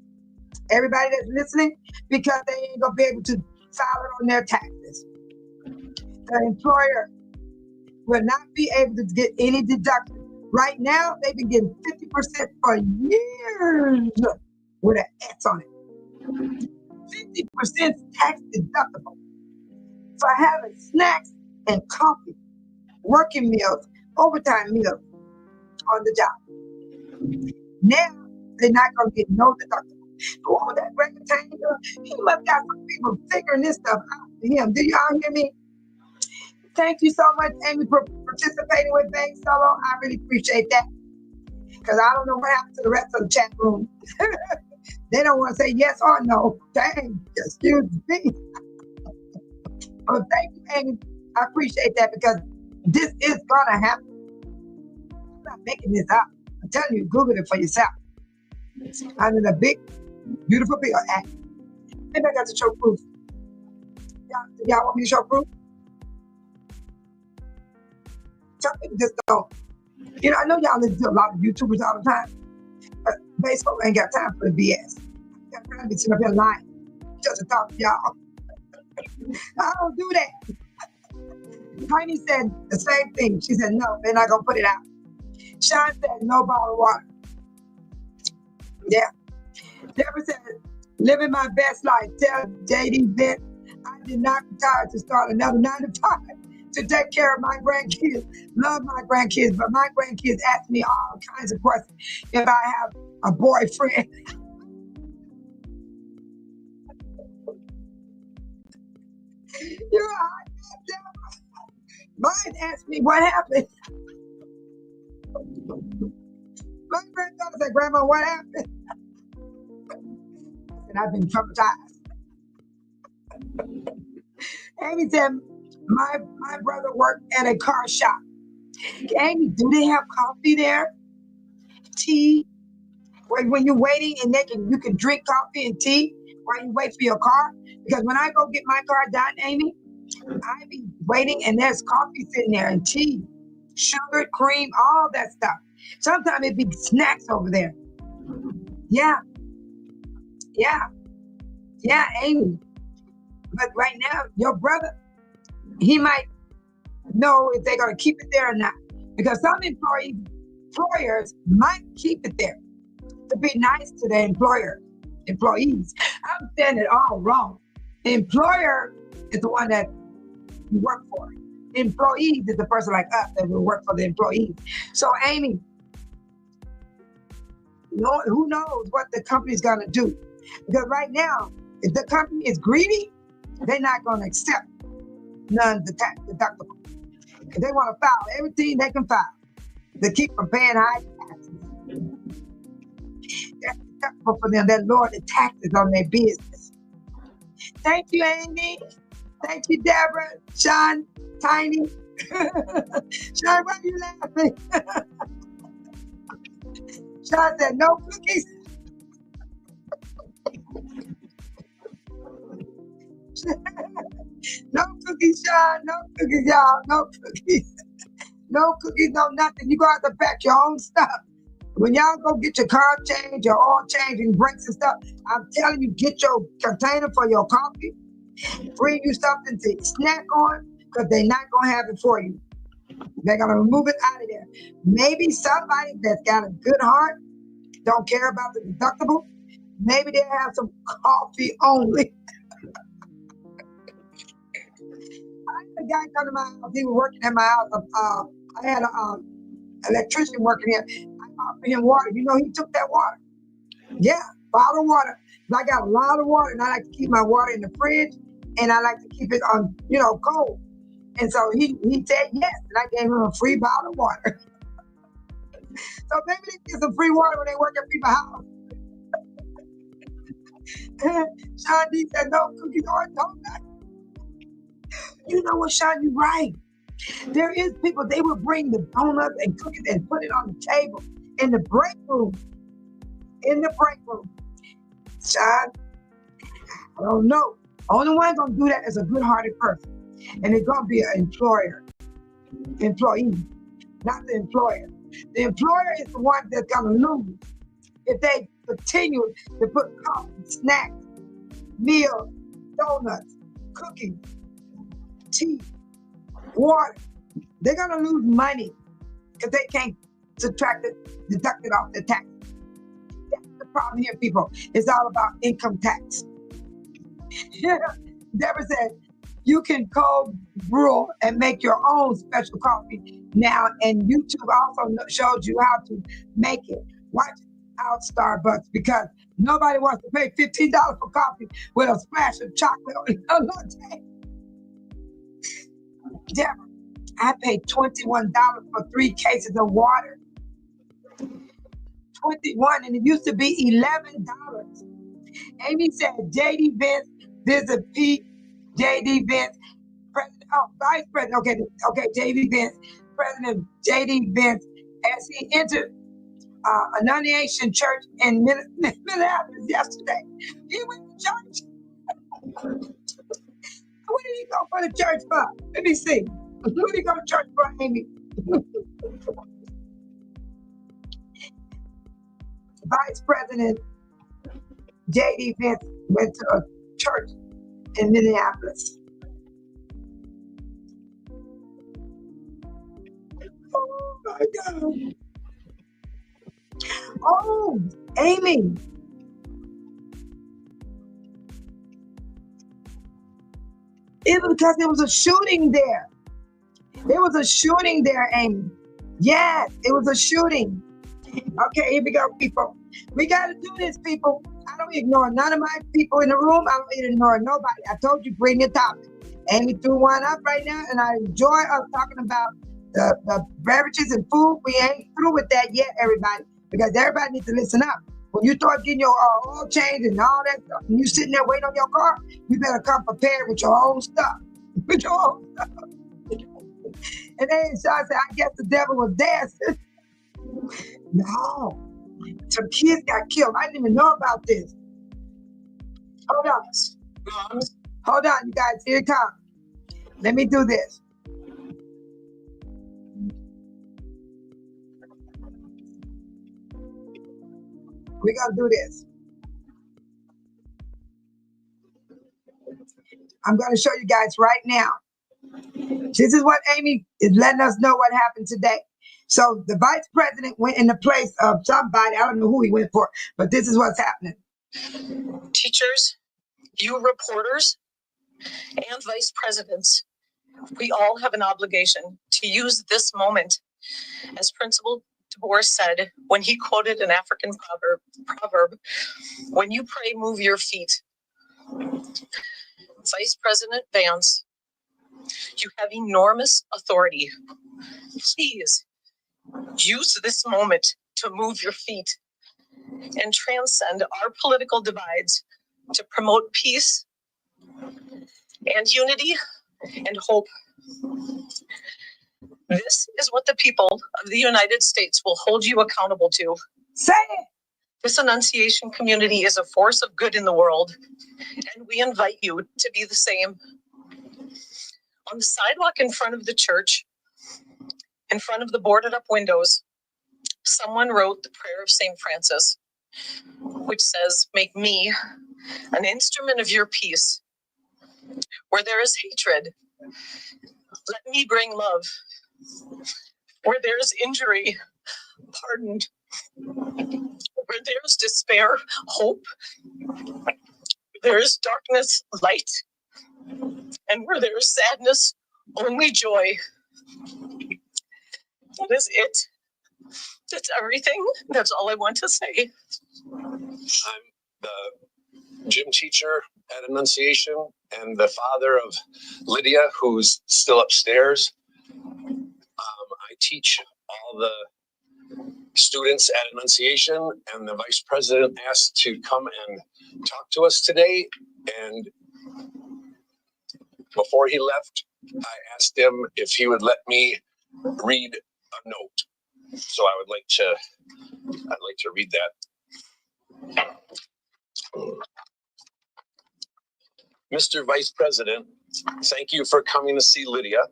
Everybody that's listening, because they ain't going to be able to file it on their taxes. The employer will not be able to get any deduction. Right now, they've been getting 50% for years with an X on it. 50% tax deductible for having snacks and coffee, working meals, overtime meals on the job. Now, they're not going to get no deductible. Oh, that rectangle. He must got some people figuring this stuff out for him. Do y'all hear me? Thank you so much, Amy, for participating with Bank Solo. I really appreciate that. Because I don't know what happened to the rest of the chat room. They don't want to say yes or no. Dang, excuse me. But thank you, Amy. I appreciate that because this is going to happen. I'm not making this up. I'm telling you, Google it for yourself. Under the big, beautiful bill act. Maybe I got to show proof. Y'all want me to show proof? Some people just don't. You know, I know y'all listen to a lot of YouTubers all the time, but Facebook ain't got time for the BS. I got time to be sitting up here lying just to talk to y'all. I don't do that. Tiny said the same thing. She said, no, they're not going to put it out. Sean said, no bottled water. Yeah. Deborah said, living my best life. Tell JD Vince, I did not retire to start another 9 to 5 to take care of my grandkids. Love my grandkids, but my grandkids ask me all kinds of questions if I have a boyfriend. You're hot, Deborah. Mine asked me what happened. My granddaughter said, Grandma, what happened? And I've been traumatized. Amy said, my brother worked at a car shop. Amy, do they have coffee there? Tea? When you're waiting and you can drink coffee and tea while you wait for your car? Because when I go get my car done, Amy, I be waiting and there's coffee sitting there and tea, sugar, cream, all that stuff. Sometimes it be snacks over there. Yeah, Amy. But right now, your brother, he might know if they're going to keep it there or not. Because some employers might keep it there to be nice to their employees. I'm saying it all wrong. The employer is the one that you work for. Employees is the person like us that will work for the employees. So, Amy, who knows what the company's going to do? Because right now, if the company is greedy, they're not going to accept non-deductible. Because they want to file everything they can file to keep from paying high taxes. That's deductible for them. That lower the taxes on their business. Thank you, Amy. Thank you, Deborah, Sean, Tiny. Sean, why are you laughing? Sean said, no cookies. No cookies, Sean. No cookies, y'all. No cookies. No cookies, no nothing. You got to pack your own stuff. When y'all go get your car changed, your oil change and brakes and stuff, I'm telling you, get your container for your coffee. Bring you something to snack on because they're not going to have it for you. They're going to remove it out of there. Maybe somebody that's got a good heart, don't care about the deductible, maybe they'll have some coffee only. I had a guy come to my house. He was working at my house. I had an electrician working here. I offered him water. You know, he took that water. Yeah, bottled water. I got a lot of water, and I like to keep my water in the fridge, and I like to keep it on, cold. And so he said yes, and I gave him a free bottle of water. So maybe they get some free water when they work at people's house. Sean D said no cookies or donuts. You know what, Sean, you're right. There is people, they will bring the donuts and cookies and put it on the table in the break room. Sean, I don't know. Only one gonna do that is a good-hearted person. And it's gonna be an employee, not the employer. The employer is the one that's gonna lose if they continue to put coffee, snacks, meals, donuts, cookies, tea, water. They're gonna lose money because they can't deduct it off the tax. That's the problem here, people. It's all about income tax. Deborah said, you can cold brew and make your own special coffee now, and YouTube also showed you how to make it. Watch out, Starbucks, because Nobody wants to pay $15 for coffee with a splash of chocolate on a latte. Deborah, I paid $21 for 3 cases of water. 21, and it used to be $11. Amy said, JD Vance, visit Pete, JD Vance, President, Vice President, okay, JD Vance, President JD Vance, as he entered Annunciation Church in Minneapolis yesterday. He went to church. What did he go for the church for? Let me see. What did he go to church for, Amy? Vice President JD Vance went to a church in Minneapolis. Oh my God. Oh, Amy. It was because there was a shooting there. There was a shooting there, Amy. Yes, it was a shooting. Okay, here we go, people. We got to do this, people. I don't ignore none of my people in the room. I don't ignore nobody. I told you, bring your topic. Amy threw one up right now, and I enjoy us talking about the beverages and food. We ain't through with that yet, everybody, because everybody needs to listen up. When you start getting your oil change and all that stuff, and you sitting there waiting on your car, you better come prepared with your own stuff. With your own stuff. And then Sean said, I guess the devil was dancing. No. Some kids got killed. I didn't even know about this. Hold on. Hold on, you guys. Here it comes. Let me do this. We're going to do this. I'm going to show you guys right now. This is what Amy is letting us know what happened today. So the vice president went in the place of somebody. I don't know who he went for, but this is what's happening. Teachers, you reporters, and vice presidents, we all have an obligation to use this moment. As Principal DeBoer said when he quoted an African proverb, when you pray, move your feet. Vice President Vance, you have enormous authority. Please use this moment to move your feet and transcend our political divides to promote peace and unity and hope. This is what the people of the United States will hold you accountable to. Say it. This Annunciation community is a force of good in the world, and we invite you to be the same. On the sidewalk in front of the church, in front of the boarded up windows, someone wrote the prayer of St. Francis, which says, make me an instrument of your peace. Where there is hatred, let me bring love. Where there is injury, pardon. Where there is despair, hope. Where there is darkness, light. And where there is sadness, only joy. That is it. That's everything. That's all I want to say. I'm the gym teacher at Annunciation and the father of Lydia, who's still upstairs. I teach all the students at Annunciation, and the vice president asked to come and talk to us today. And before he left, I asked him if he would let me read a note. So I'd like to read that. Mr. Vice President, thank you for coming to see Lydia.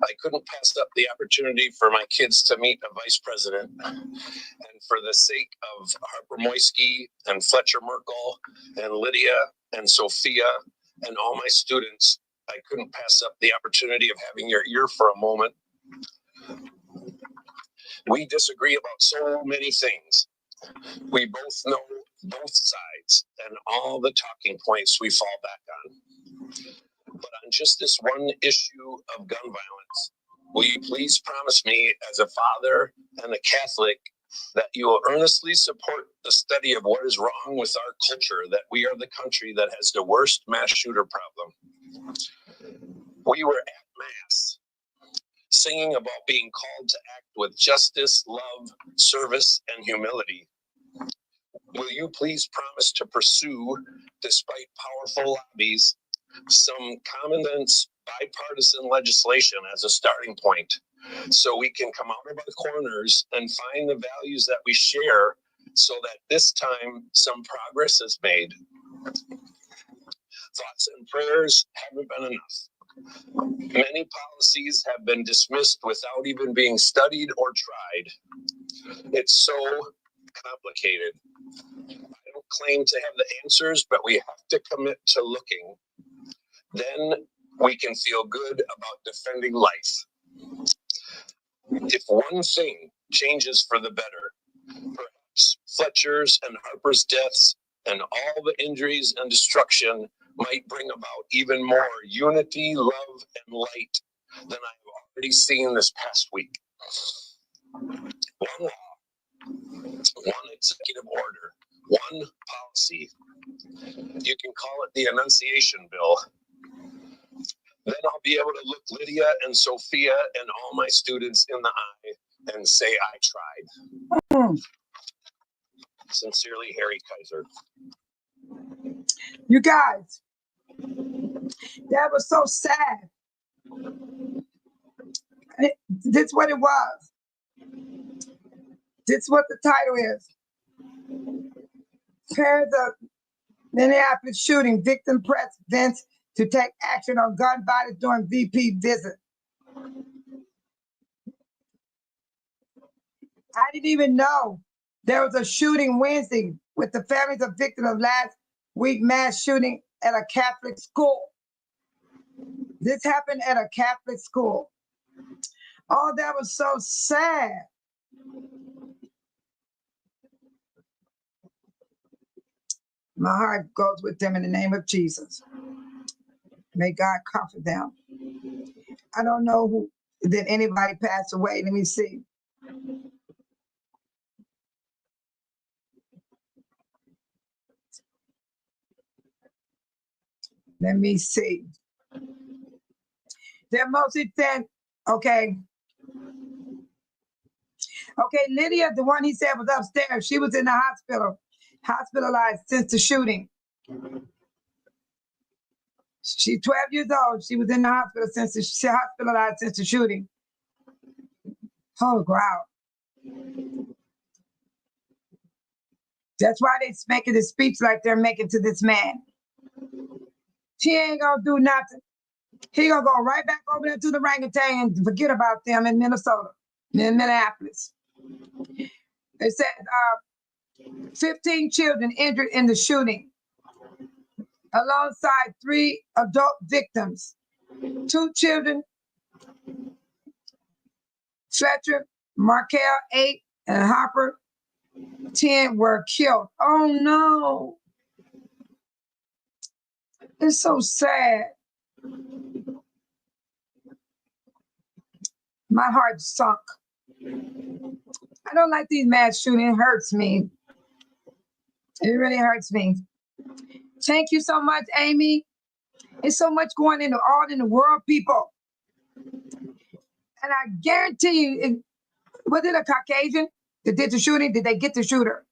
I couldn't pass up the opportunity for my kids to meet a vice president. And for the sake of Harper Moisky and Fletcher Merkel and Lydia and Sophia and all my students, I couldn't pass up the opportunity of having your ear for a moment. We disagree about so many things. We both know both sides and all the talking points we fall back on. But on just this one issue of gun violence, will you please promise me, as a father and a Catholic, that you will earnestly support the study of what is wrong with our culture, that we are the country that has the worst mass shooter problem. We were at Mass, singing about being called to act with justice, love, service, and humility. Will you please promise to pursue, despite powerful lobbies, some common sense bipartisan legislation as a starting point, so we can come out of our corners and find the values that we share, so that this time some progress is made? Thoughts and prayers haven't been enough. Many policies have been dismissed without even being studied or tried. It's so complicated. I don't claim to have the answers, but we have to commit to looking. Then we can feel good about defending life. If one thing changes for the better, perhaps Fletcher's and Harper's deaths and all the injuries and destruction might bring about even more unity, love, and light than I have already seen this past week. One law, one executive order, one policy. You can call it the Annunciation Bill. Then I'll be able to look Lydia and Sophia and all my students in the eye and say I tried. Sincerely, Harry Kaiser. You guys, that was so sad. This what it was. This what the title is. Parents of Minneapolis shooting victim press VANCE to take action on gun violence during VP visit. I didn't even know there was a shooting Wednesday with the families of victims of last week mass shooting at a Catholic school. This happened at a Catholic school. Oh, that was so sad. My heart goes with them in the name of Jesus. May God comfort them. I don't know who, did anybody pass away? Let me see. Let me see. They're mostly then, okay. Okay, Lydia, the one he said was upstairs, she was in the hospital, hospitalized since the shooting. She's 12 years old. She was in the hospital hospitalized since the shooting. Oh, wow. That's why they're making the speech like they're making to this man. He ain't gonna do nothing. He gonna go right back over there to the orangutan and forget about them in Minnesota, in Minneapolis. They said 15 children injured in the shooting, alongside 3 adult victims. 2 children, Fletcher, Markel, 8, and Harper, 10, were killed. Oh no. It's so sad. My heart sunk. I don't like these mass shootings. It hurts me. It really hurts me. Thank you so much, Amy. There's so much going on in the world, people. And I guarantee you, was it a Caucasian that did the shooting? Did they get the shooter?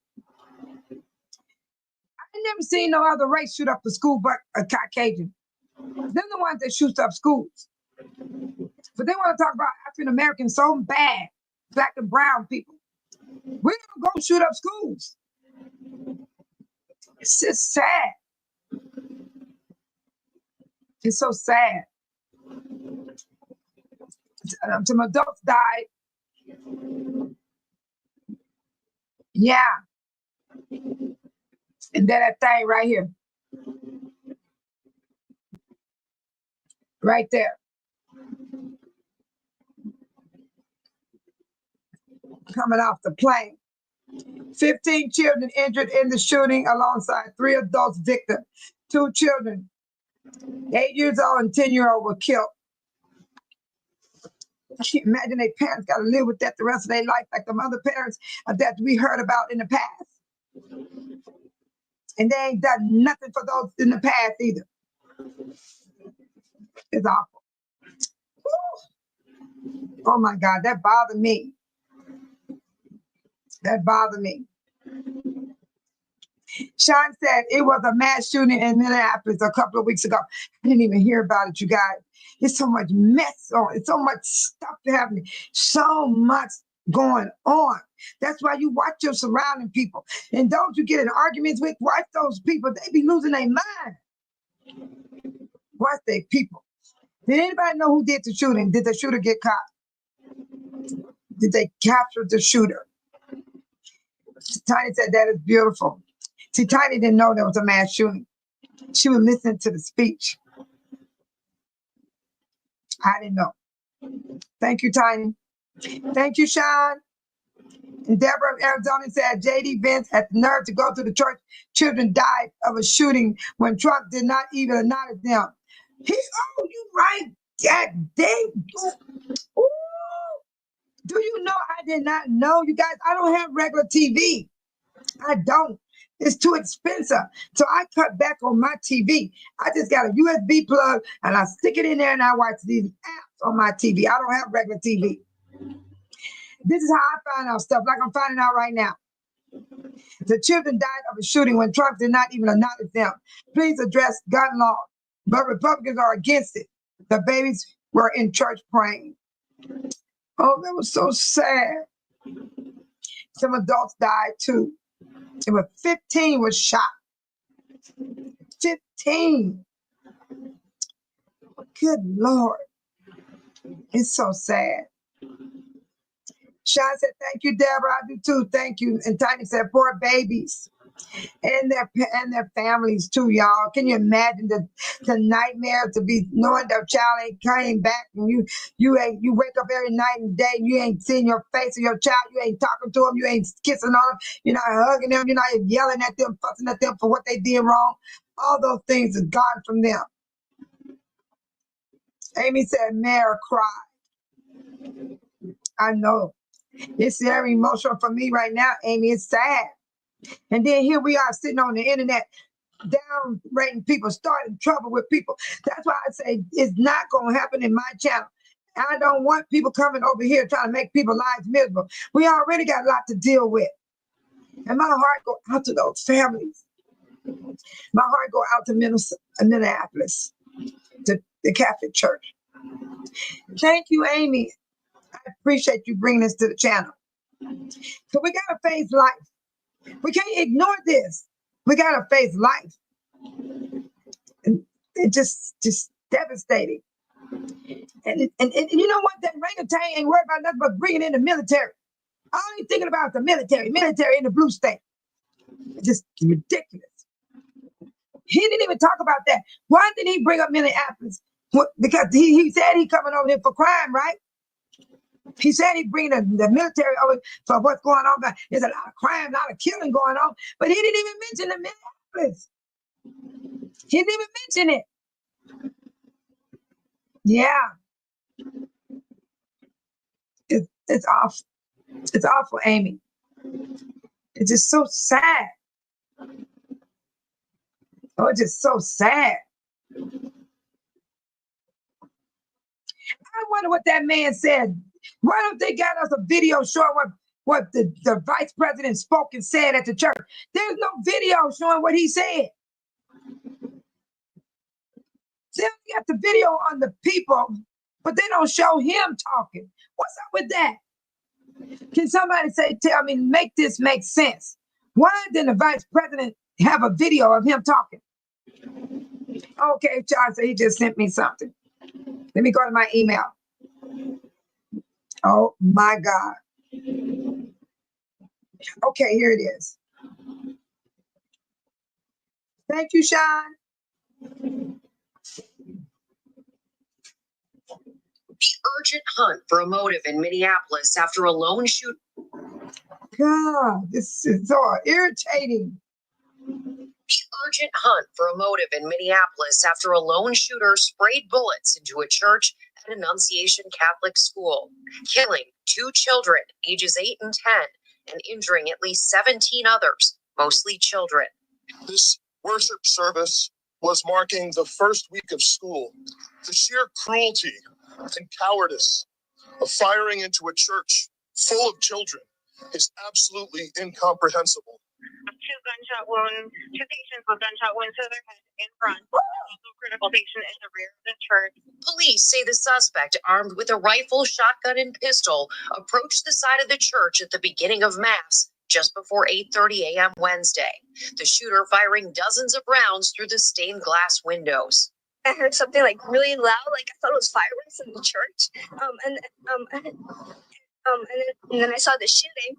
I never seen no other race shoot up the school but a Caucasian. They're the ones that shoot up schools. But they want to talk about African Americans so bad, black and brown people. We're gonna go shoot up schools. It's just sad. It's so sad. Some adults died. Yeah. And then that thing right here. Right there. Coming off the plane. 15 children injured in the shooting alongside 3 adults victims. 2 children, 8 years old and 10-year-old, were killed. Can't imagine their parents got to live with that the rest of their life, like the other parents that we heard about in the past. And they ain't done nothing for those in the past either. It's awful. Woo. Oh my God, that bothered me. That bothered me. Sean said it was a mass shooting in Minneapolis a couple of weeks ago. I didn't even hear about it, you guys. There's so much mess on. It's so much stuff happening. So much going on. That's why you watch your surrounding people. And don't you get in arguments with, watch those people. They be losing their mind. Watch their people. Did anybody know who did the shooting? Did the shooter get caught? Did they capture the shooter? Tiny said that is beautiful. See, Tiny didn't know there was a mass shooting. She was listening to the speech. I didn't know. Thank you, Tiny. Thank you, Sean. And Deborah of Arizona said, JD Vance had the nerve to go to the church. Children died of a shooting when Trump did not even acknowledge them. Oh, you right, that day. Ooh. Do you know I did not know? You guys, I don't have regular TV. I don't. It's too expensive. So I cut back on my TV. I just got a USB plug and I stick it in there and I watch these apps on my TV. I don't have regular TV. This is how I find out stuff, like I'm finding out right now. The children died of a shooting when Trump did not even acknowledge them. Please address gun law. But Republicans are against it. The babies were in church praying. Oh, that was so sad. Some adults died too. There were 15 was shot. 15. Good Lord. It's so sad. Sean said, thank you, Deborah. I do too. Thank you. And Tiny said, poor babies. And their families too, y'all. Can you imagine the nightmare to be knowing their child ain't came back and you wake up every night and day and you ain't seeing your face of your child, you ain't talking to them, you ain't kissing on them, you're not hugging them, you're not yelling at them, fussing at them for what they did wrong. All those things is gone from them. Amy said, Mayor cried. I know. It's very emotional for me right now, Amy. It's sad. And then here we are sitting on the internet, down rating people, starting trouble with people. That's why I say it's not going to happen in my channel. I don't want people coming over here trying to make people's lives miserable. We already got a lot to deal with. And my heart go out to those families. My heart go out to Minneapolis, to the Catholic Church. Thank you, Amy. I appreciate you bringing this to the channel. So we got to face life. We can't ignore this. We got to face life. And it's just devastating. And you know what? That orangutan ain't worried about nothing but bringing in the military. All he's thinking about is the military in the blue state. It's just ridiculous. He didn't even talk about that. Why did he bring up Minneapolis? Because he said he coming over here for crime, right? He said he bring the military over for what's going on. There's a lot of crime, a lot of killing going on. But he didn't even mention the Minneapolis. He didn't even mention it. Yeah. It's awful. It's awful, Amy. It's just so sad. Oh, it's just so sad. I wonder what that man said. Why don't they got us a video showing what the vice president spoke and said at the church? There's no video showing what he said. They got the video on the people, but they don't show him talking. What's up with that? Can somebody tell me, make this make sense? Why didn't the vice president have a video of him talking? Okay, Charles, he just sent me something. Let me go to my email. Oh my God. Okay, here it is. Thank you, Sean. Urgent hunt for a motive in Minneapolis after a lone shoot. God, this is so irritating. Urgent hunt for a motive in Minneapolis after a lone shooter sprayed bullets into a church at Annunciation Catholic School, killing 2 children, ages 8 and 10, and injuring at least 17 others, mostly children. This worship service was marking the first week of school. The sheer cruelty and cowardice of firing into a church full of children is absolutely incomprehensible. 2 gunshot wounds, 2 patients with gunshot wounds to their head in front, also critical patient in the rear of the church. Police say the suspect, armed with a rifle, shotgun, and pistol, approached the side of the church at the beginning of Mass, just before 8:30 a.m. Wednesday. The shooter firing dozens of rounds through the stained glass windows. I heard something like really loud, like I thought it was fireworks in the church. And then I saw the shooting,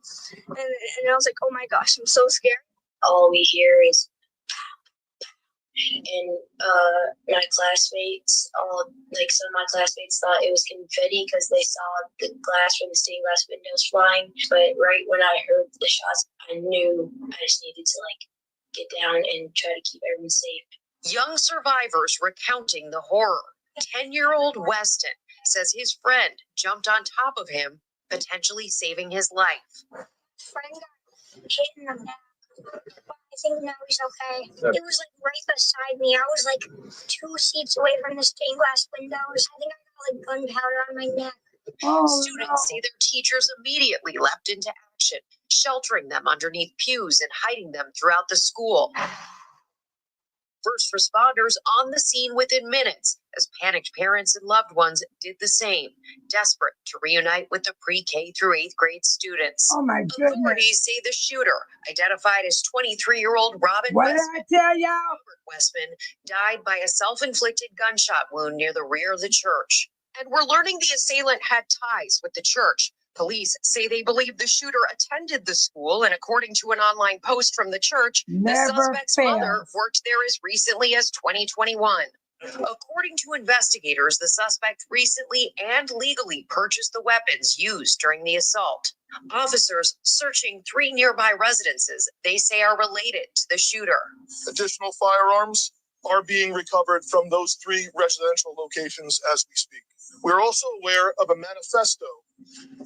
and I was like, oh my gosh, I'm so scared. All we hear is and my classmates, some of my classmates thought it was confetti because they saw the glass from the stained glass windows flying. But right when I heard the shots, I knew I just needed to get down and try to keep everyone safe. Young survivors recounting the horror. 10-year-old Weston says his friend jumped on top of him, potentially saving his life. Friend got hit in the back, but I think now he's okay. It was right beside me. I was 2 seats away from the stained glass windows. I think I got gunpowder on my neck. Students say their teachers immediately leapt into action, sheltering them underneath pews and hiding them throughout the school. First responders on the scene within minutes, as panicked parents and loved ones did the same, desperate to reunite with the pre-K through 8th grade students. Oh my goodness. Authorities say the shooter, identified as 23-year-old Robin What did Westman, I tell y'all? Westman, died by a self-inflicted gunshot wound near the rear of the church. And we're learning the assailant had ties with the church. Police say they believe the shooter attended the school, and according to an online post from the church, the suspect's mother worked there as recently as 2021. According to investigators, the suspect recently and legally purchased the weapons used during the assault. Officers searching 3 nearby residences they say are related to the shooter. Additional firearms are being recovered from those 3 residential locations as we speak. We're also aware of a manifesto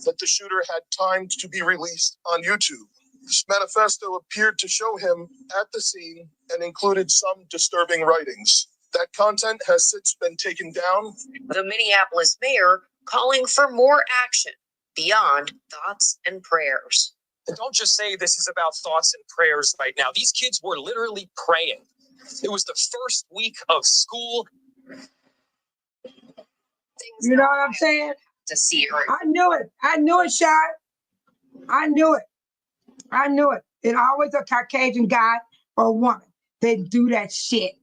that the shooter had timed to be released on YouTube. This manifesto appeared to show him at the scene and included some disturbing writings. That content has since been taken down. The Minneapolis mayor calling for more action beyond thoughts and prayers. And don't just say this is about thoughts and prayers right now. These kids were literally praying. It was the first week of school. You know what I'm saying? To see her. I knew it. I knew it, Shad. I knew it. I knew it. It's always a Caucasian guy or a woman. They do that shit.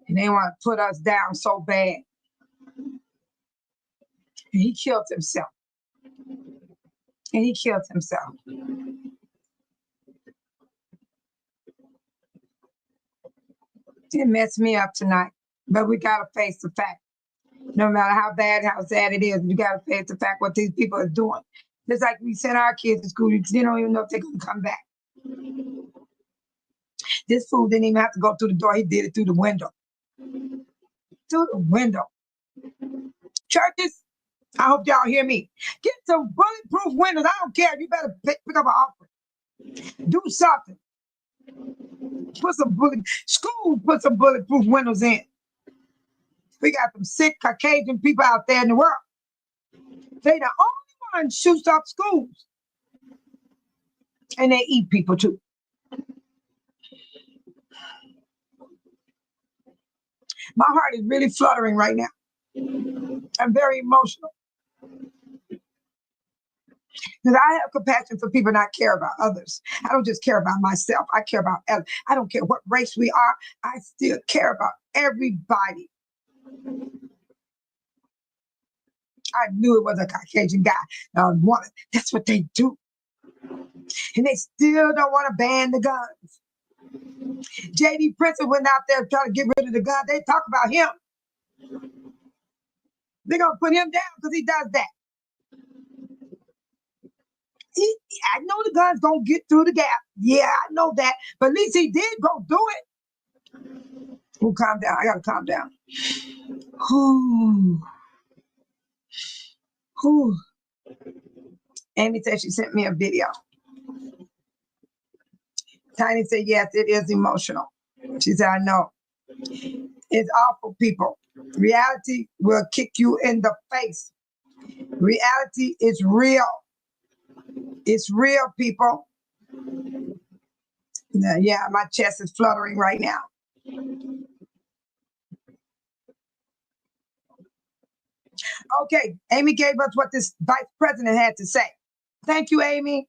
And they want to put us down so bad. And he killed himself. And he killed himself. It messed me up tonight, but we got to face the fact. No matter how bad, how sad it is, you got to face the fact what these people are doing. Just like we send our kids to school, they don't even know if they're going to come back. This fool didn't even have to go through the door. He did it through the window. Through the window. Churches, I hope y'all hear me. Get some bulletproof windows. I don't care. You better pick up an offering. Do something. Put some bulletproof windows in. We got some sick Caucasian people out there in the world. They the only ones shoots up schools. And they eat people too. My heart is really fluttering right now. I'm very emotional. Because I have compassion for people and I care about others. I don't just care about myself. I care about others. I don't care what race we are. I still care about everybody. I knew it was a Caucasian guy. Woman. That's what they do. And they still don't want to ban the guns. J.D. Prince went out there trying to get rid of the gun. They talk about him. They're going to put him down because he does that. I know the gun's gonna get through the gap. Yeah, I know that. But at least he did go do it. Oh, calm down. I gotta calm down. Whew. Whew. Amy said she sent me a video. Tiny said, yes, it is emotional. She said, I know. It's awful, people. Reality will kick you in the face. Reality is real. It's real, people. Yeah, my chest is fluttering right now. Okay, Amy gave us what this vice president had to say. Thank you, Amy.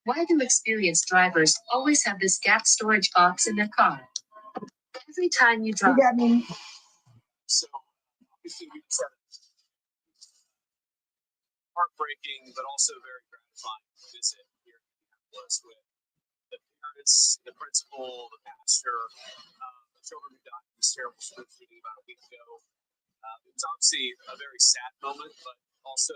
Why do experienced drivers always have this gap storage box in their car? Every time you drive. You got me. So obviously we just had a heartbreaking but also very gratifying visit here in Minneapolis with the parents, the principal, the pastor, the children who died in this terrible school shooting about a week ago. It's obviously a very sad moment, but also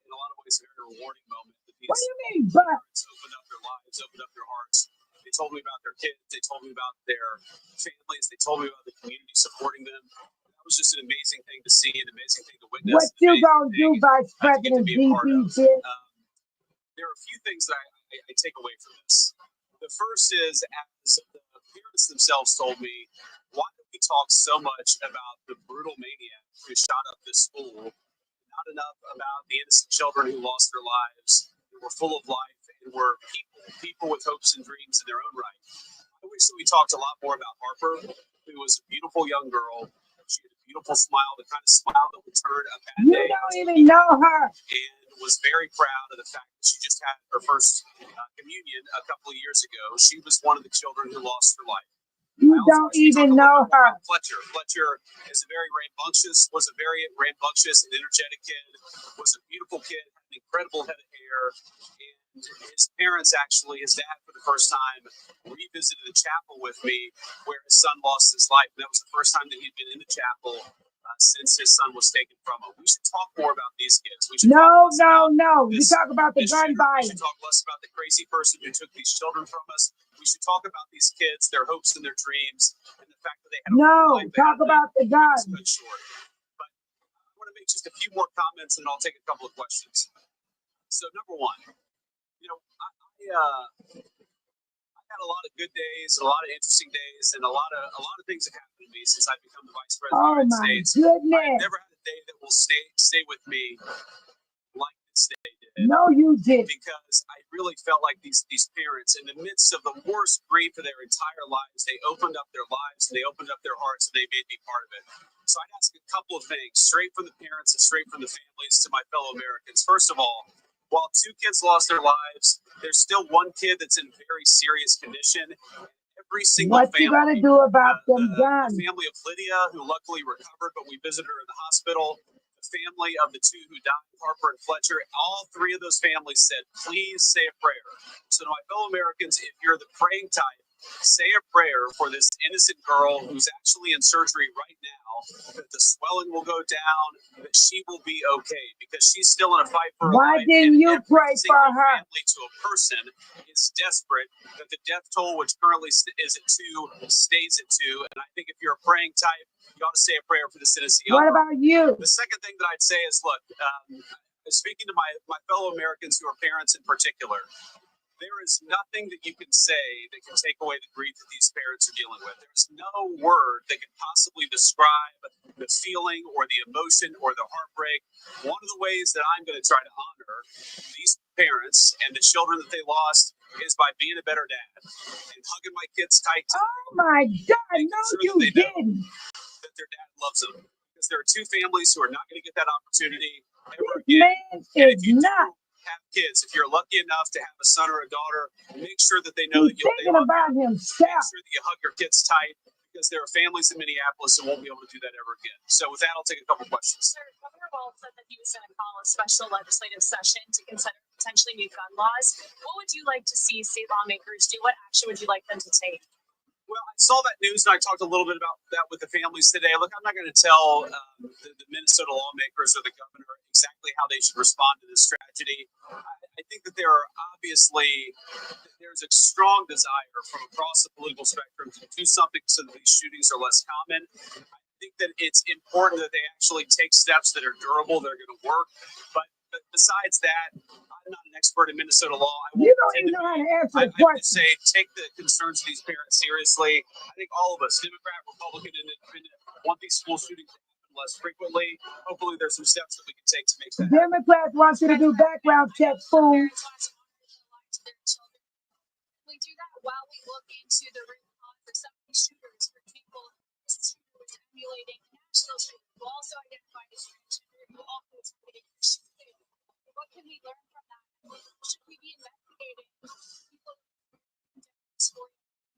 in a lot of ways a very rewarding moment. That these What do you mean, but? parents opened up their lives, opened up their hearts. They told me about their kids. They told me about their families. They told me about the community supporting them. That was just an amazing thing to see, an amazing thing to witness. What you gonna do, Vice President DPJ? There are a few things that I take away from this. The first is, as the parents themselves told me, why do we talk so much about the brutal maniac who shot up this school, not enough about the innocent children who lost their lives, who were full of life, and were people with hopes and dreams in their own right. I wish that we talked a lot more about Harper, who was a beautiful young girl. She had a beautiful smile, the kind of smile that would turn a bad day. You don't even know her. And was very proud of the fact that she just had her first communion a couple of years ago. She was one of the children who lost her life. You don't even know her. Fletcher is was a very rambunctious and energetic kid, was a beautiful kid, had an incredible head of hair, and his parents his dad for the first time revisited the chapel with me where his son lost his life. And that was the first time that he'd been in the chapel since his son was taken from him. We should talk more about these kids. We should no. We talk about the gun violence. We should talk less about the crazy person who took these children from us. We should talk about these kids, their hopes and their dreams, and the fact that they had talk about the gun. Short. But I want to make just a few more comments, and I'll take a couple of questions. So, number one, I had a lot of good days, a lot of interesting days, and a lot of things have happened to me since I've become the vice president of the United States. Goodness. I've never had a day that will stay with me like this day did. No, you did. Because I really felt like these parents, in the midst of the worst grief of their entire lives, they opened up their lives, and they opened up their hearts, and they made me part of it. So I'd ask a couple of things, straight from the parents and straight from the families to my fellow Americans. First of all, while 2 kids lost their lives, there's still 1 kid that's in very serious condition. Every single what family. You gonna do about them guns? The family of Lydia, who luckily recovered, but we visited her in the hospital. The family of the 2 who died, Harper and Fletcher. All 3 of those families said, "Please say a prayer." So, to my fellow Americans, if you're the praying type, say a prayer for this innocent girl who's actually in surgery right now, that the swelling will go down, that she will be okay, because she's still in a fight for her life. Why didn't you pray for her? Family to a person is desperate that the death toll, which currently is at 2, stays at 2. And I think if you're a praying type, you ought to say a prayer for this innocent young girl. What about you? The second thing that I'd say is, look, speaking to my fellow Americans who are parents in particular, there is nothing that you can say that can take away the grief that these parents are dealing with. There's no word that can possibly describe the feeling or the emotion or the heartbreak. One of the ways that I'm going to try to honor these parents and the children that they lost is by being a better dad and hugging my kids tight. Oh my God, no, you didn't. That their dad loves them. Because there are 2 families who are not going to get that opportunity ever again. Man is not. Have kids, if you're lucky enough to have a son or a daughter, make sure that they know that you're thinking about himself. Make sure that you hug your kids tight, because there are families in Minneapolis that won't be able to do that ever again. So with that, I'll take a couple questions. Sir, Governor Walz said that he was going to call a special legislative session to consider potentially new gun laws. What would you like to see state lawmakers do? What action would you like them to take? Well, I saw that news and I talked a little bit about that with the families today. Look, I'm not going to tell the Minnesota lawmakers or the governor exactly how they should respond to this tragedy. I think that there's a strong desire from across the political spectrum to do something so that these shootings are less common. I think that it's important that they actually take steps that are durable, that are going to work. But besides that, I'm not an expert in Minnesota law. You don't even know how to answer the question. I would say take the concerns of these parents seriously. I think all of us, Democrat, Republican, and Independent, want these school shootings to happen less frequently. Hopefully, there's some steps that we can take to make that happen. Democrats want you to do background checks, fool. We do that while we look into the root cause of some of these shooters. For example, this shooter was emulating a national shooter who also identified as transgender, who also was committing a shooting. What can we learn from that? Should we be investigating people who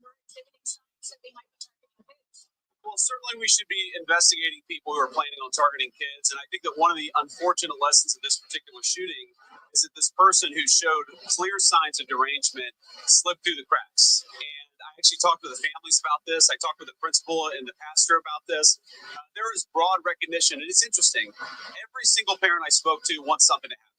are exhibiting signs that they might be targeting kids? Well, certainly we should be investigating people who are planning on targeting kids. And I think that one of the unfortunate lessons of this particular shooting is that this person who showed clear signs of derangement slipped through the cracks. And I actually talked to the families about this. I talked with the principal and the pastor about this. There is broad recognition. And it's interesting. Every single parent I spoke to wants something to happen.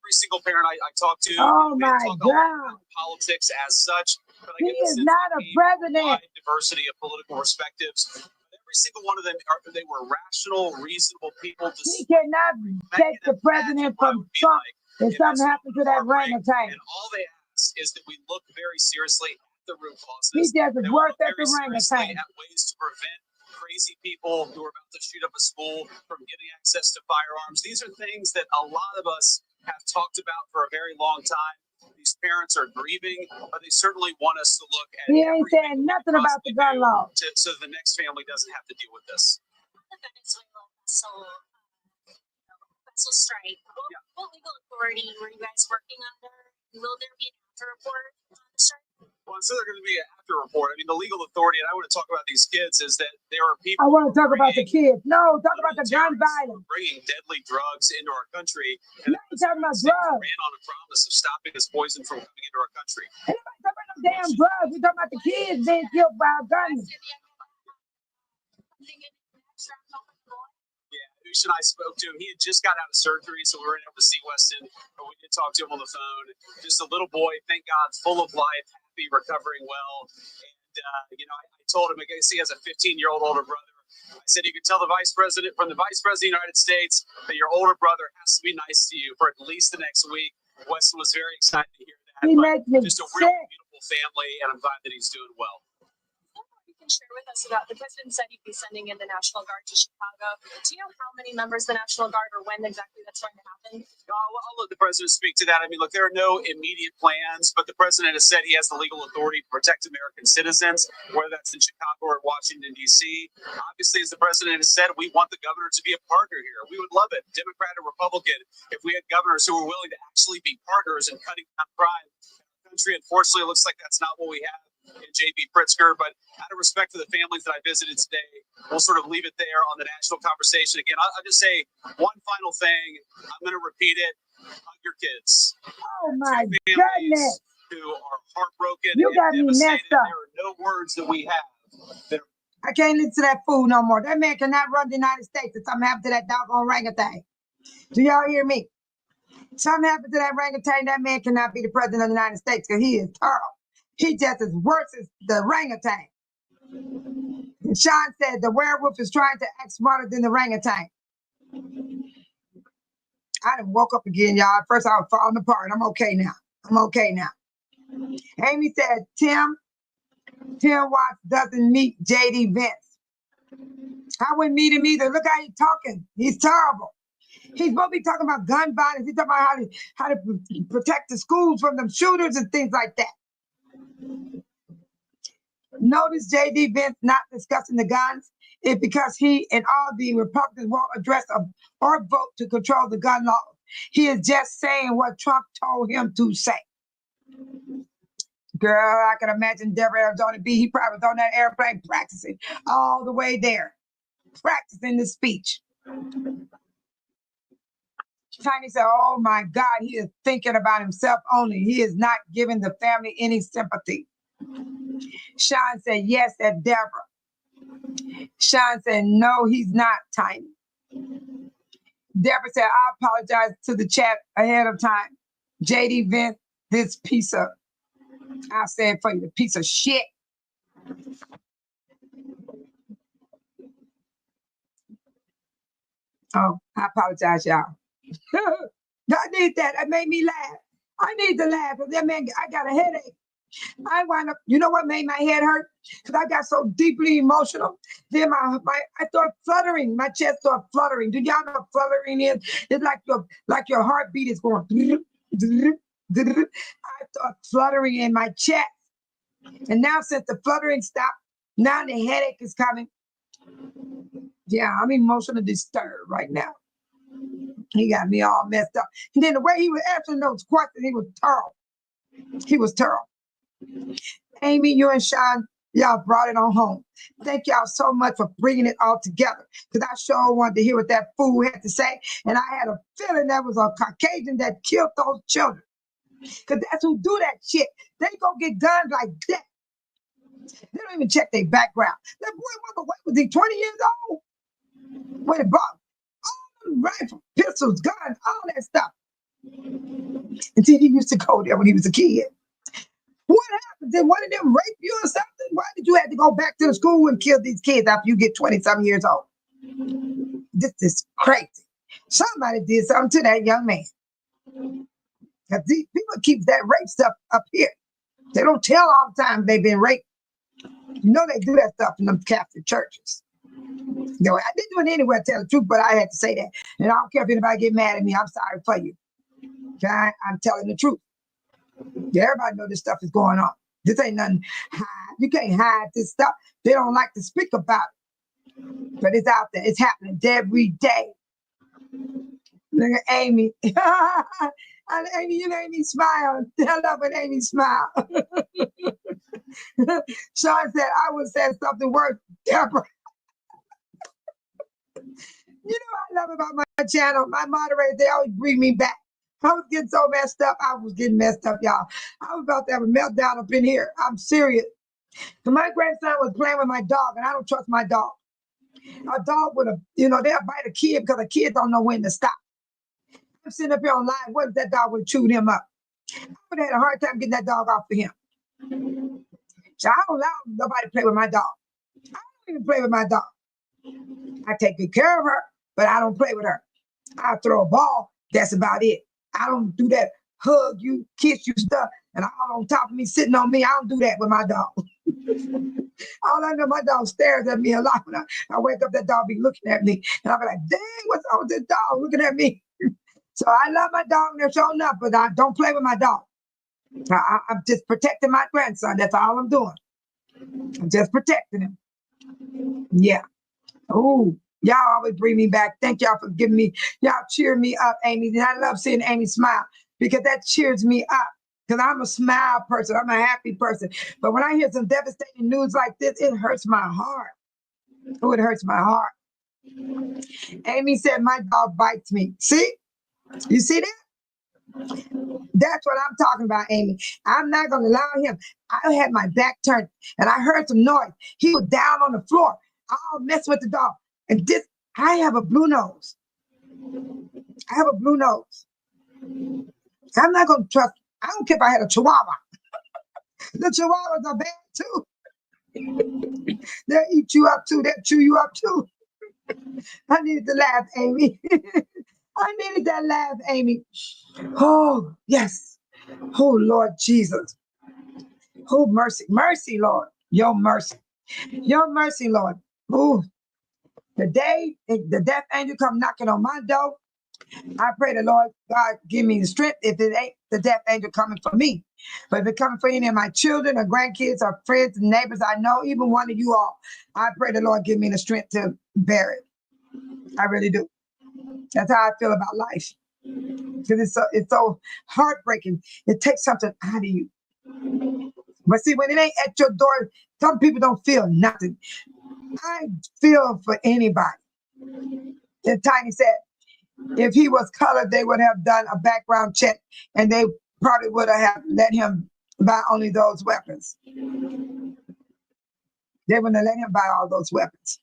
Every single parent I talk to, oh my God, politics as such. But I he is not a president. Diversity of political perspectives. Every single one of them, they were rational, reasonable people. He cannot take the president from Trump if something happens to that orangutan. And all they ask is that we look very seriously at the root causes. He does his work at the orangutan. At ways to prevent crazy people who are about to shoot up a school from getting access to firearms. These are things that a lot of us have talked about for a very long time. These parents are grieving, but they certainly want us to look at. He ain't saying nothing about the gun law. So the next family doesn't have to deal with this. The Venezuela vessel strike. What legal authority were you guys working under? Will there be an after report on the strike? Well, so there's going to be an after report. I mean, the legal authority, and I want to talk about these kids, is that there are people. I want to talk about the kids. No, talk about the gun violence. Bringing deadly drugs into our country. And you're talking about drugs. Ran on a promise of stopping this poison from coming into our country. Ain't nobody talking about no damn drugs. We're talking about the kids being killed by a gun. And I spoke to him. He had just got out of surgery, so we were able to see Weston. But we did talk to him on the phone. Just a little boy, thank God, full of life, happy, recovering well. And I told him, I guess he has a 15-year-old older brother. I said, you could tell the vice president of the United States that your older brother has to be nice to you for at least the next week. Weston was very excited to hear that. He makes me just a real beautiful family, and I'm glad that he's doing well. Share with us about the president said he'd be sending in the National Guard to Chicago. Do you know how many members of the National Guard or when exactly that's going to happen? I'll let the president speak to that. I mean, look, there are no immediate plans, but the president has said he has the legal authority to protect American citizens, whether that's in Chicago or Washington, D.C. Obviously, as the president has said, we want the governor to be a partner here. We would love it, Democrat or Republican, if we had governors who were willing to actually be partners in cutting down crime in our country. Unfortunately, it looks like that's not what we have in J.B. Pritzker, but out of respect to the families that I visited today, we'll sort of leave it there on the national conversation. Again, I'll just say one final thing. I'm going to repeat it. Hug your kids. Oh, my goodness. Who are heartbroken. You got me messed up. There are no words that we have. I can't listen to that fool no more. That man cannot run the United States if something happened to that doggone orangutan. Do y'all hear me? Something happened to that orangutan, that man cannot be the president of the United States because he is terrible. He just as worse as the orangutan. And Sean said the werewolf is trying to act smarter than the orangutan. I done woke up again, y'all. At first I was falling apart. I'm okay now. Amy said, Tim Watts doesn't meet J.D. Vance. I wouldn't meet him either. Look how he's talking. He's terrible. He's supposed to be talking about gun violence. He's talking about how to protect the schools from them shooters and things like that. Notice J.D. Vance not discussing the guns. It's because he and all the Republicans won't address or vote to control the gun law. He is just saying what Trump told him to say. Girl, I can imagine Deborah Arizona B. He probably was on that airplane practicing all the way there, practicing the speech. Tiny said, oh my God, he is thinking about himself only. He is not giving the family any sympathy. Sean said, yes, that's Deborah. Sean said, no, he's not, Tiny. Deborah said, I apologize to the chat ahead of time. JD Vince, this piece of, I'll say it for you, the piece of shit. Oh, I apologize, y'all. I need that. That made me laugh. I need to laugh. That man, I got a headache. I wound up, you know what made my head hurt? Because I got so deeply emotional. Then I started fluttering. My chest started fluttering. Do y'all know what fluttering is? It's like your heartbeat is going. I started fluttering in my chest. And now since the fluttering stopped, now the headache is coming. Yeah, I'm emotionally disturbed right now. He got me all messed up. And then the way he was answering those questions, he was terrible. He was terrible. Amy, you and Sean, y'all brought it on home. Thank y'all so much for bringing it all together. Because I sure wanted to hear what that fool had to say. And I had a feeling that was a Caucasian that killed those children. Because that's who do that shit. They go get guns like that. They don't even check their background. That boy, what was he, 20 years old? When he bought all the rifles, pistols, guns, all that stuff. And see, he used to go there when he was a kid. What happened? Did one of them rape you or something? Why did you have to go back to the school and kill these kids after you get 20-something years old? This is crazy. Somebody did something to that young man. Because these people keep that rape stuff up here. They don't tell all the time they've been raped. You know they do that stuff in them Catholic churches. You know, I didn't do it anywhere to tell the truth, but I had to say that. And I don't care if anybody get mad at me. I'm sorry for you. Okay? I'm telling the truth. Yeah, everybody know this stuff is going on. This ain't nothing hide. You can't hide this stuff. They don't like to speak about it. But it's out there. It's happening every day. Look at Amy. Amy, you made me smile. I love when Amy smile. Sean said, I would say something worse, Deborah. You know what I love about my channel? My moderators, they always bring me back. I was getting so messed up. I was getting messed up, y'all. I was about to have a meltdown up in here. I'm serious. So my grandson was playing with my dog, and I don't trust my dog. A dog would have, they'll bite a kid because a kid don't know when to stop. I'm sitting up here online. What if that dog would have chewed him up? I would have had a hard time getting that dog off of him. So I don't allow nobody to play with my dog. I don't even play with my dog. I take good care of her, but I don't play with her. I'll throw a ball. That's about it. I don't do that hug you, kiss you stuff, and all on top of me, sitting on me. I don't do that with my dog. All I know, my dog stares at me a lot. When I wake up, that dog be looking at me, and I'll be like, dang, what's wrong with this dog looking at me? So I love my dog, and they're showing up, but I don't play with my dog. I'm just protecting my grandson. That's all I'm doing. I'm just protecting him. Yeah. Oh, y'all always bring me back. Thank y'all for giving me, y'all cheer me up, Amy. And I love seeing Amy smile because that cheers me up. Because I'm a smile person. I'm a happy person. But when I hear some devastating news like this, it hurts my heart. Oh, it hurts my heart. Amy said, my dog bites me. See? You see that? That's what I'm talking about, Amy. I'm not going to allow him. I had my back turned and I heard some noise. He was down on the floor. I'll mess with the dog. And this, I have a blue nose. I have a blue nose. I'm not going to trust. I don't care if I had a chihuahua. The chihuahuas are bad too. They'll eat you up too. They'll chew you up too. I needed to laugh, Amy. I needed that laugh, Amy. Oh, yes. Oh, Lord Jesus. Oh, mercy. Mercy, Lord. Your mercy. Your mercy, Lord. Oh, the day the death angel come knocking on my door, I pray the Lord God give me the strength if it ain't the death angel coming for me. But if it's coming for any of my children or grandkids or friends and neighbors I know, even one of you all, I pray the Lord give me the strength to bear it. I really do. That's how I feel about life. Because it's so heartbreaking. It takes something out of you. But see, when it ain't at your door, some people don't feel nothing. I feel for anybody. And Tiny said, if he was colored, they would have done a background check and they probably would have let him buy only those weapons. They wouldn't have let him buy all those weapons.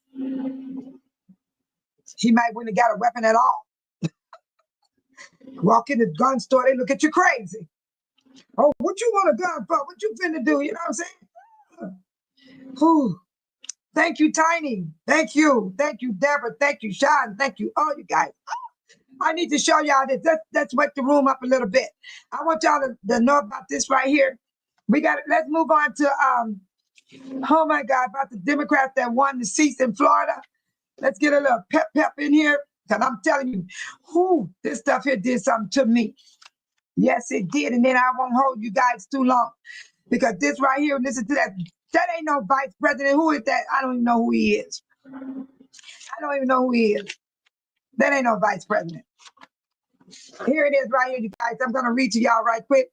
He might wouldn't have got a weapon at all. Walk in the gun store, they look at you crazy. Oh, what you want a gun for? What you finna do? You know what I'm saying? Whew. Thank you, Tiny. Thank you. Thank you, Deborah. Thank you, Sean. Thank you, all you guys. I need to show y'all this. Let's wake the room up a little bit. I want y'all to know about this right here. Let's move on to, oh my God, about the Democrats that won the seats in Florida. Let's get a little pep in here. Because I'm telling you, this stuff here did something to me. Yes, it did. And then I won't hold you guys too long. Because this right here, listen to that. That ain't no vice president. Who is that? I don't even know who he is. I don't even know who he is. That ain't no vice president. Here it is right here, you guys. I'm going to read to y'all right quick.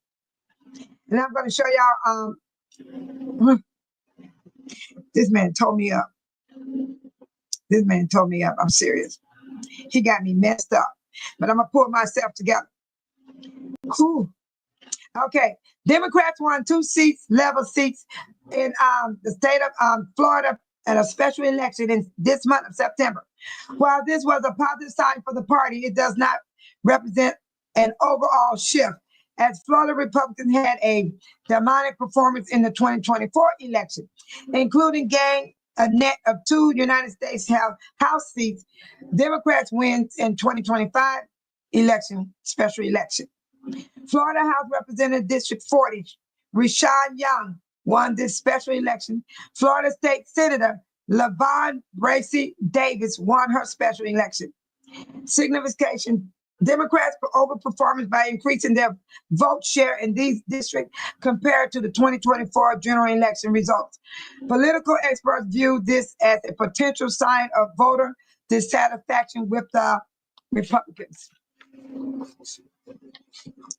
And I'm going to show y'all. This man told me up. This man told me up. I'm serious. He got me messed up. But I'm going to pull myself together. Cool. Okay. Democrats won 2 seats, level seats in the state of Florida and a special election in this month of September. While this was a positive sign for the party, it does not represent an overall shift, as Florida Republicans had a demonic performance in the 2024 election, including gaining a net of 2 United States House seats. Democrats wins in 2025 special election. Florida House Representative District 40, Rashawn Young, won this special election. Florida State Senator LeVe Bracy Davis won her special election. Signification: Democrats overperformance by increasing their vote share in these districts compared to the 2024 general election results. Political experts view this as a potential sign of voter dissatisfaction with the Republicans.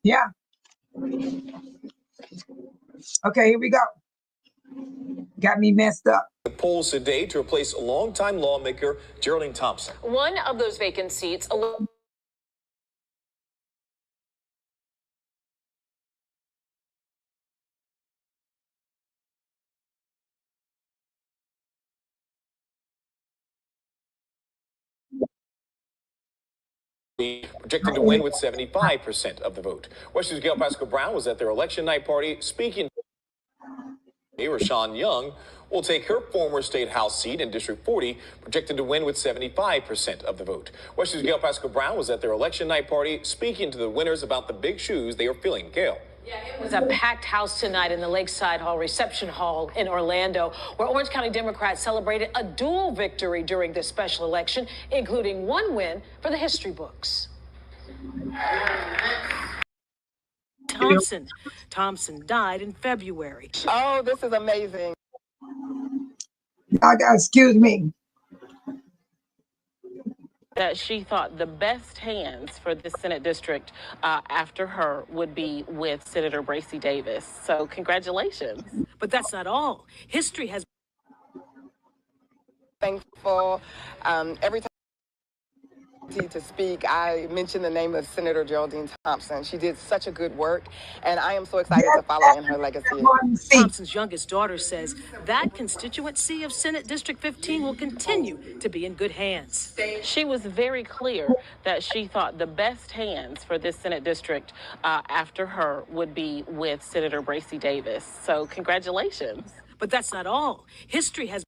Yeah. Okay, here we go. Got me messed up. The polls today to replace longtime lawmaker Geraldine Thompson. One of those vacant seats. Projected to win with 75% of the vote. Washington's Gail Pascal-Brown was at their election night party speaking. Rashawn Young will take her former state house seat in District 40, projected to win with 75% of the vote. Washington's Gail Pascal-Brown was at their election night party speaking to the winners about the big shoes they are filling. Gail. Yeah, it was a packed house tonight in the Lakeside Hall Reception Hall in Orlando, where Orange County Democrats celebrated a dual victory during this special election, including 1 win for the history books. Thompson died in February. Oh, this is amazing. Y'all gotta excuse me. That she thought the best hands for this Senate district after her would be with Senator Bracy Davis. So congratulations. But that's not all. History has thankful every time to speak, I mentioned the name of Senator Geraldine Thompson. She did such a good work, and I am so excited to follow in her legacy. Thompson's youngest daughter says that constituency of Senate District 15 will continue to be in good hands. She was very clear that she thought the best hands for this Senate district after her would be with Senator Bracy Davis. So congratulations. But that's not all. History has.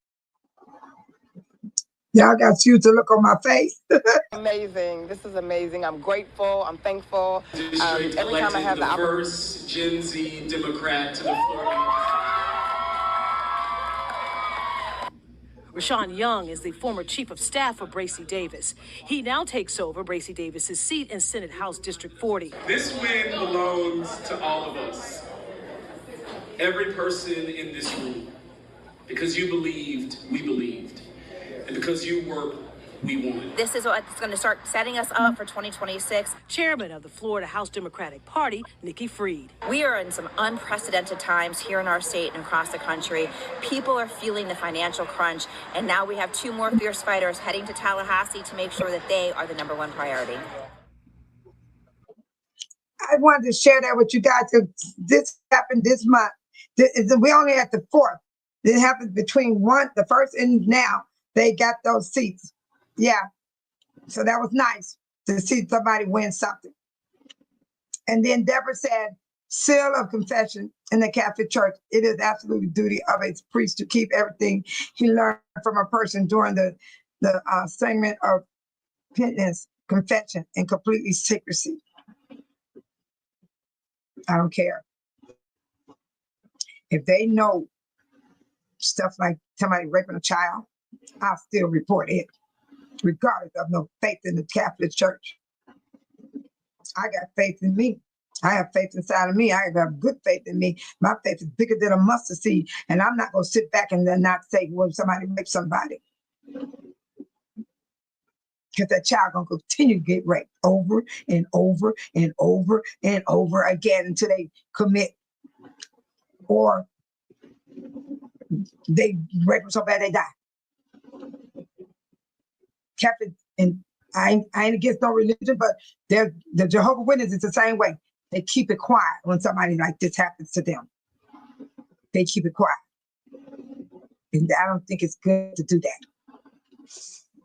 Y'all got you to look on my face. Amazing. This is amazing. I'm grateful. I'm thankful. Every time I have the first Gen Z Democrat to the Florida. Rashawn Young is the former chief of staff of Bracy Davis. He now takes over Bracy Davis's seat in Senate House District 40. This win belongs to all of us. Every person in this room. Because you believed, we believed. And because you work, we won. This is what's going to start setting us up for 2026. Chairman of the Florida House Democratic Party, Nikki Fried. We are in some unprecedented times here in our state and across the country. People are feeling the financial crunch, and now we have 2 more fierce fighters heading to Tallahassee to make sure that they are the #1 priority. I wanted to share that with you guys. This happened this month. We only at the 4th. It happened between the 1st and now. They got those seats. Yeah. So that was nice to see somebody win something. And then Deborah said, seal of confession in the Catholic Church. It is absolutely duty of a priest to keep everything he learned from a person during the segment of penitence, confession, and completely secrecy. I don't care. If they know stuff like somebody raping a child, I'll still report it, regardless of no faith in the Catholic Church. I got faith in me. I have faith inside of me. I have good faith in me. My faith is bigger than a mustard seed, and I'm not going to sit back and then not say, well, somebody raped somebody. Because that child going to continue to get raped over and over and over and over again until they commit, or they rape them so bad they die. Catholic, and I ain't against no religion, but the Jehovah's Witnesses is the same way. They keep it quiet when somebody like this happens to them. They keep it quiet. And I don't think it's good to do that.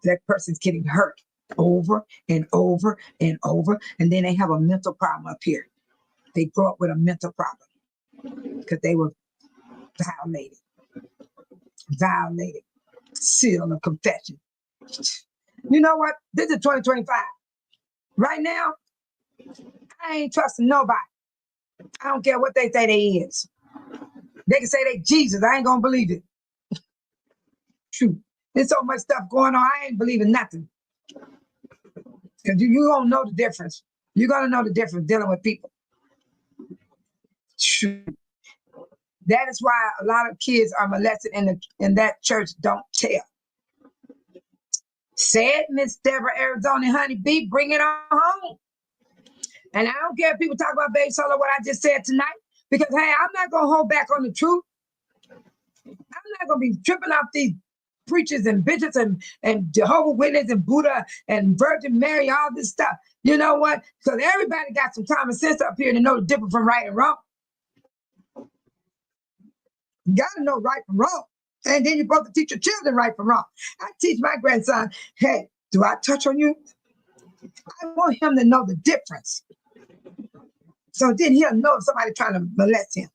That person's getting hurt over and over and over, and then they have a mental problem up here. They grow up with a mental problem because they were violated. Seal of confession. You know what? This is 2025. Right now, I ain't trusting nobody. I don't care what they say they is. They can say they Jesus. I ain't gonna believe it. Shoot. There's so much stuff going on. I ain't believing nothing. Because you don't know the difference. You're gonna know the difference dealing with people. Shoot. That is why a lot of kids are molested in that church. Don't tell. Said Miss Deborah, Arizona, Honey Bee, bring it on home. And I don't care if people talk about Baby Solo, what I just said tonight, because hey, I'm not gonna hold back on the truth. I'm not gonna be tripping off these preachers and bitches and Jehovah's Witnesses and Buddha and Virgin Mary, all this stuff. You know what? Because everybody got some common sense up here to know the difference from right and wrong. You gotta know right from wrong. And then you're supposed to teach your children right from wrong. I teach my grandson, hey, do I touch on you? I want him to know the difference. So then he'll know if somebody's trying to molest him.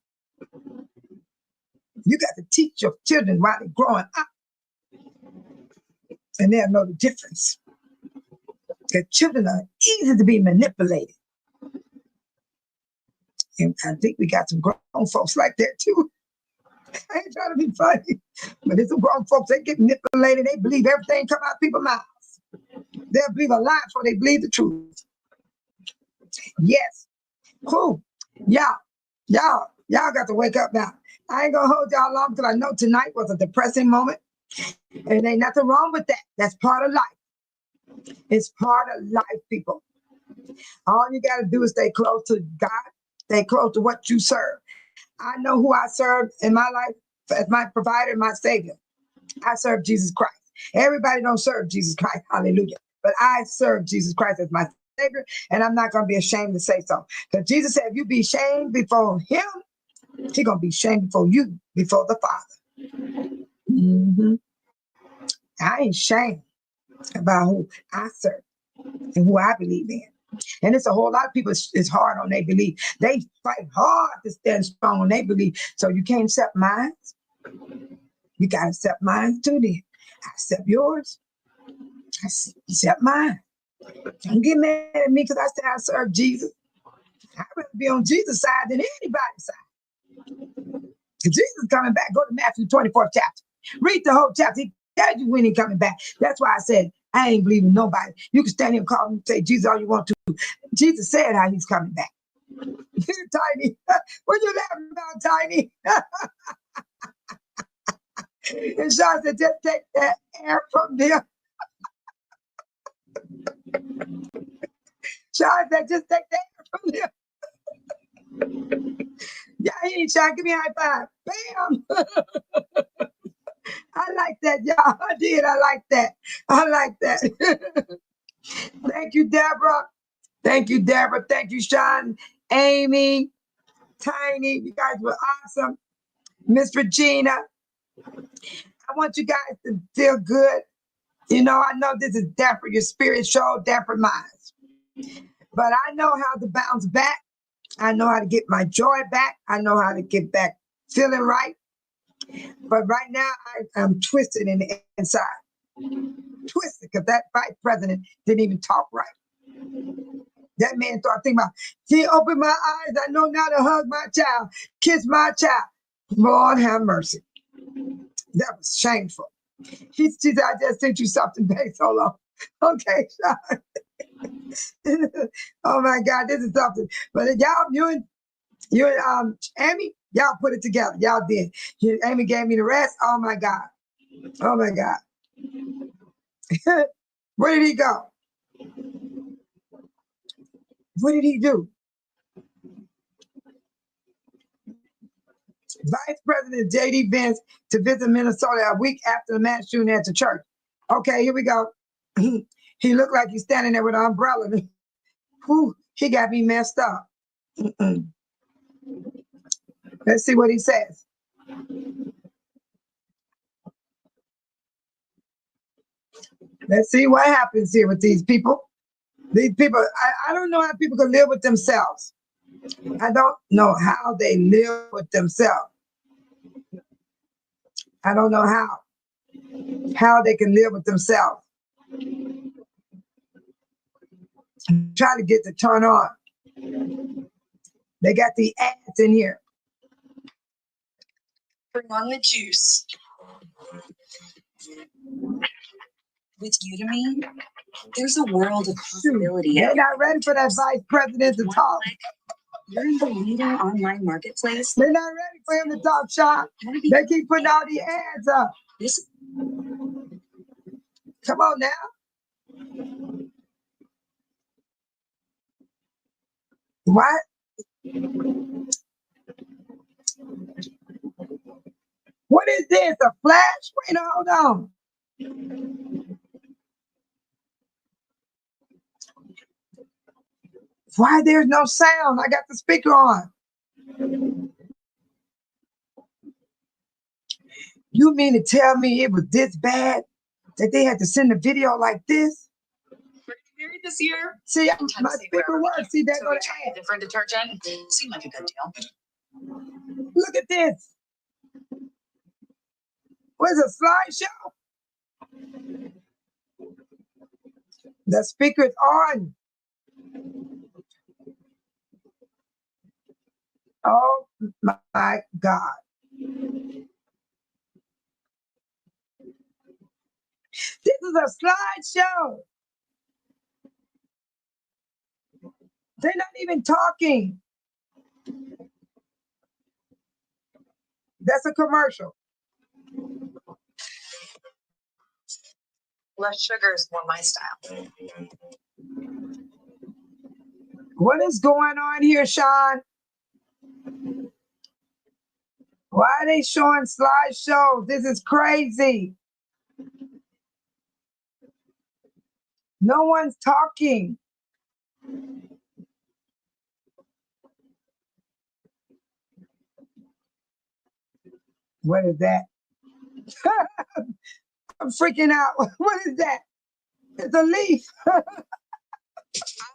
You got to teach your children while they're growing up. And they'll know the difference. Because children are easy to be manipulated. And I think we got some grown folks like that too. I ain't trying to be funny, but there's some grown folks, they get manipulated. They believe everything come out of people's mouths. They'll believe a lie before they believe the truth. Yes. Cool. Y'all got to wake up now. I ain't gonna hold y'all long because I know tonight was a depressing moment. And ain't nothing wrong with that. That's part of life. It's part of life, people. All you got to do is stay close to God, stay close to what you serve. I know who I serve in my life as my provider and my savior. I serve Jesus Christ. Everybody don't serve Jesus Christ, hallelujah. But I serve Jesus Christ as my savior, and I'm not going to be ashamed to say so. Because Jesus said, if you be ashamed before him, he's going to be ashamed before you, before the Father. I ain't ashamed about who I serve and who I believe in. And it's a whole lot of people, it's hard on their belief. They fight hard to stand strong on their belief. So you can't accept mine. You got to accept mine too then. I accept yours. I accept mine. Don't get mad at me because I say I serve Jesus. I'd rather be on Jesus' side than anybody's side. Because Jesus is coming back. Go to Matthew 24th chapter. Read the whole chapter. He tells you when he's coming back. That's why I said, I ain't believing nobody. You can stand here and call him and say Jesus all you want to. Jesus said how he's coming back. Tiny. What you laughing about, Tiny? And Sean said, just take that air from there. Sean said, just take that air from there. Yeah, he ain't Sean. Give me a high five. Bam. I like that, y'all. I did. I like that. I like that. Thank you, Deborah. Thank you, Deborah. Thank you, Sean. Amy, Tiny, you guys were awesome. Miss Regina, I want you guys to feel good. You know, I know this is death for your spirit show, death for mine. But I know how to bounce back. I know how to get my joy back. I know how to get back feeling right. But right now, I'm twisted in the inside. Twisted, because that vice president didn't even talk right. That man started thinking about, he opened my eyes. I know now to hug my child, kiss my child. Lord have mercy. That was shameful. She said, I just sent you something, babe. So long. Okay, Sean. Oh my God, this is something. But y'all, you and Amy, y'all put it together. Y'all did. Amy gave me the rest. Oh my God. Oh my God. Where did he go? What did he do? Vice President J.D. Vance to visit Minnesota a week after the mass shooting at the church. Okay, here we go. He looked like he's standing there with an umbrella. Whew, he got me messed up. Let's see what he says. Let's see what happens here with these people. These people, I don't know how people can live with themselves. I don't know how they live with themselves. I don't know how they can live with themselves. Try to get the turn on. They got the ads in here. Bring on the juice. With Udemy, there's a world of possibility. They're not ready for that vice president to talk. You're in the leading online marketplace. They're not ready for him to talk shop. They keep putting all the ads up. Come on now. What? What is this? A flash? Wait, hold on. Why there's no sound? I got the speaker on. You mean to tell me it was this bad that they had to send a video like this? We're married this year. See, my speaker works. See, that go to a different detergent. Seemed like a good deal. Look at this. What's a slideshow? The speaker is on. Oh my God. This is a slideshow. They're not even talking. That's a commercial. Less sugar is more my style. What is going on here, Sean? Why are they showing slideshows? This is crazy. No one's talking. What is that? I'm freaking out. What is that? It's a leaf.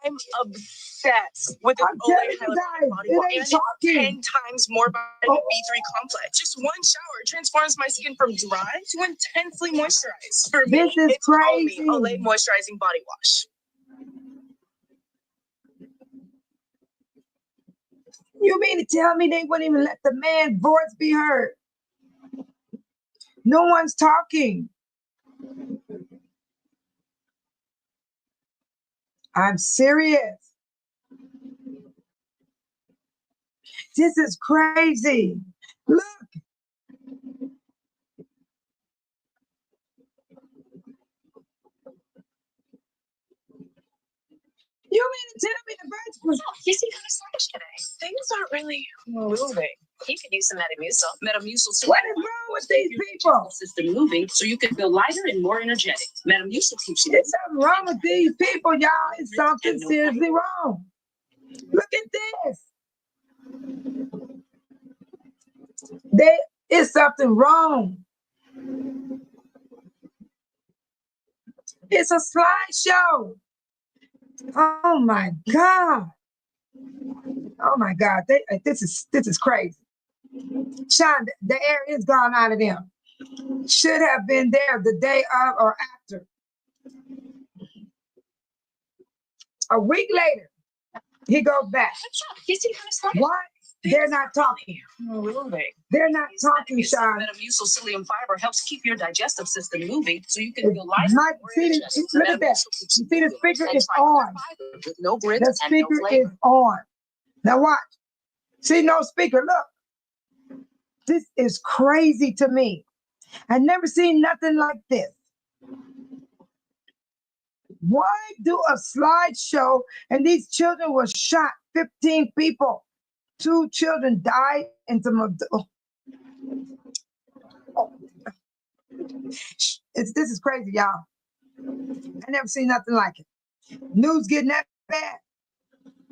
I'm obsessed with an Olay body wash. 10 times more vitamin B3 complex. Just one shower transforms my skin from dry to intensely moisturized. For me, it's crazy. Olay moisturizing body wash. You mean to tell me they wouldn't even let the man's voice be heard? No one's talking. I'm serious. This is crazy. Look. You mean to tell me the birds was... Oh, you seem kind of sluggish today. Things aren't really moving. You could use some Metamucil. Metamucil. What is wrong with these people? System moving so you can feel lighter and more energetic. Metamucil keeps you. There's something wrong with these people, y'all. It's something seriously wrong. Look at this. There is something wrong. It's a slideshow. Oh my God. Oh my God. This is crazy. Sean, the air is gone out of them. Should have been there the day of or after. A week later, he goes back. Why? They're not talking. They're not talking, Sean. Metamucil fiber helps keep your digestive system moving so you can feel lighter. Look at that. You see the speaker is on. The speaker is on. Now watch. See, no speaker. Look. This is crazy to me. I've never seen nothing like this. Why do a slideshow and these children were shot? 15 people. 2 children died and some this is crazy, y'all. I never seen nothing like it. News getting that bad.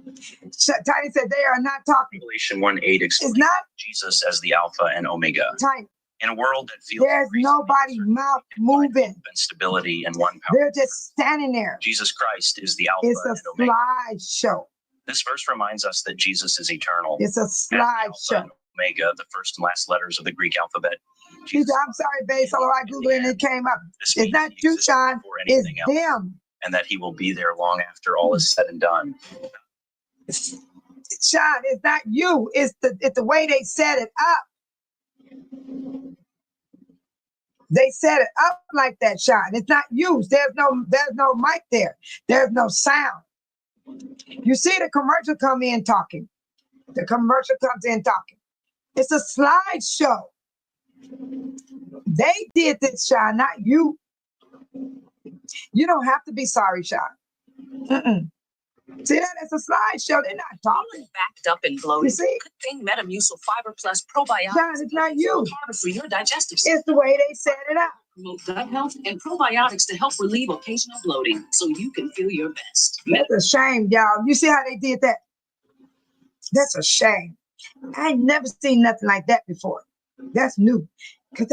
Tiny said they are not talking. Revelation 1:8 explains Jesus as the Alpha and Omega. Tiny. In a world that feels there's nobody mouth moving and stability and one power. They're just standing there. Jesus Christ is the Alpha and Omega. It's a slideshow. This verse reminds us that Jesus is eternal. It's a slideshow. Omega, the first and last letters of the Greek alphabet. Jesus, I'm sorry, babe. So I Googled and it came up. It's not you, Sean. It's them. And that he will be there long after all is said and done. Sean, it's not you. It's the way they set it up. They set it up like that, Sean. It's not used. There's no mic there. There's no sound. You see the commercial come in talking. The commercial comes in talking. It's a slideshow. They did this, Sean, not you. You don't have to be sorry, Sean. See that? It's a slideshow. They're not talking. Backed up and bloated. You see? Good thing Metamucil Fiber Plus probiotics. Sean, it's not you. For your digestive system. It's the way they set it up. Promote gut health and probiotics to help relieve occasional bloating so you can feel your best. That's a shame, y'all. You see how they did that? That's a shame. I ain't never seen nothing like that before. That's new. Because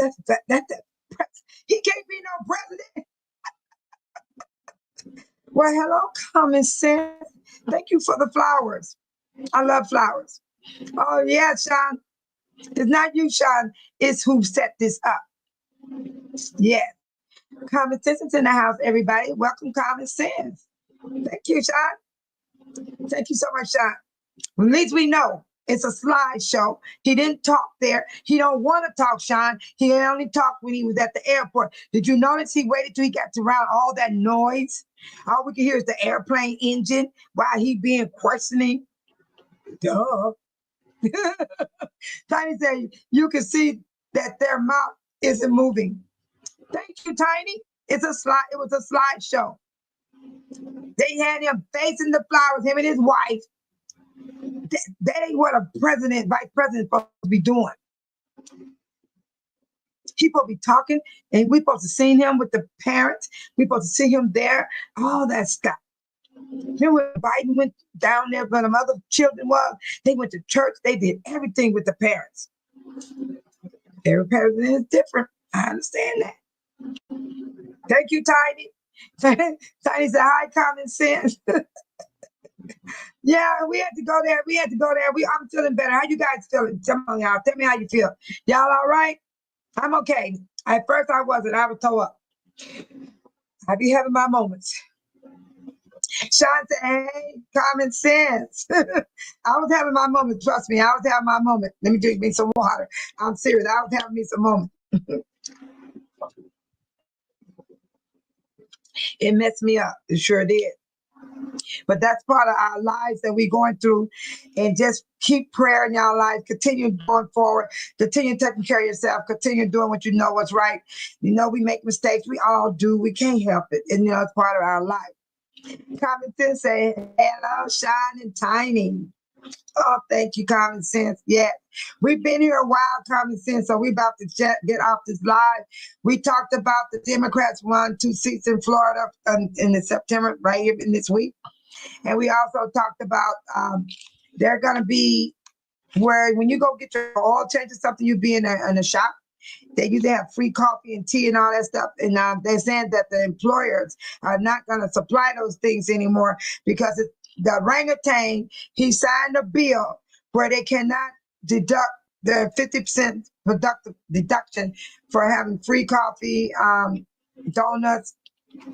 he can't be no president. Well, hello, common sense. Thank you for the flowers. I love flowers. Oh, yeah, Sean. It's not you, Sean. It's who set this up. Yeah. Common sense is in the house, everybody. Welcome, common sense. Thank you, Sean. Thank you so much, Sean. At least we know it's a slideshow. He didn't talk there. He don't want to talk, Sean. He only talked when he was at the airport. Did you notice he waited till he got around all that noise? All we can hear is the airplane engine while he being questioning. Duh. Tiny said you can see that their mouth isn't moving. Thank you, Tiny. It was a slideshow. They had him facing the flowers, him and his wife. That ain't what a president, vice president, supposed to be doing. He supposed to be talking, and we supposed to see him with the parents. We supposed to see him there. All that stuff. Then when Biden went down there, where the other children was, they went to church. They did everything with the parents. Every president is different. I understand that. Thank you, Tiny. Tiny said, hi, common sense. Yeah, we had to go there. I'm feeling better. How you guys feeling? Come on, y'all. Tell me how you feel. Y'all all right? I'm okay. At first, I wasn't. I was toe up. I be having my moments. Sean said, hey, common sense. I was having my moment. Trust me, I was having my moment. Let me drink me some water. I'm serious. I was having me some moment. It messed me up. It sure did. But that's part of our lives that we're going through. And just keep prayer in your life. Continue going forward. Continue taking care of yourself. Continue doing what you know what's right. You know, we make mistakes. We all do. We can't help it. And, you know, it's part of our life. Common Sense say, hello, Sean and Tiny. Oh, thank you, Common Sense. Yeah, we've been here a while, Common Sense, so we about to get off this live. We talked about the Democrats won 2 seats in Florida in the September, right here in this week. And we also talked about they're going to be where when you go get your oil change or something, you be in a shop. They usually have free coffee and tea and all that stuff. And they're saying that the employers are not going to supply those things anymore because the orangutan, he signed a bill where they cannot deduct the 50% deduction for having free coffee, donuts,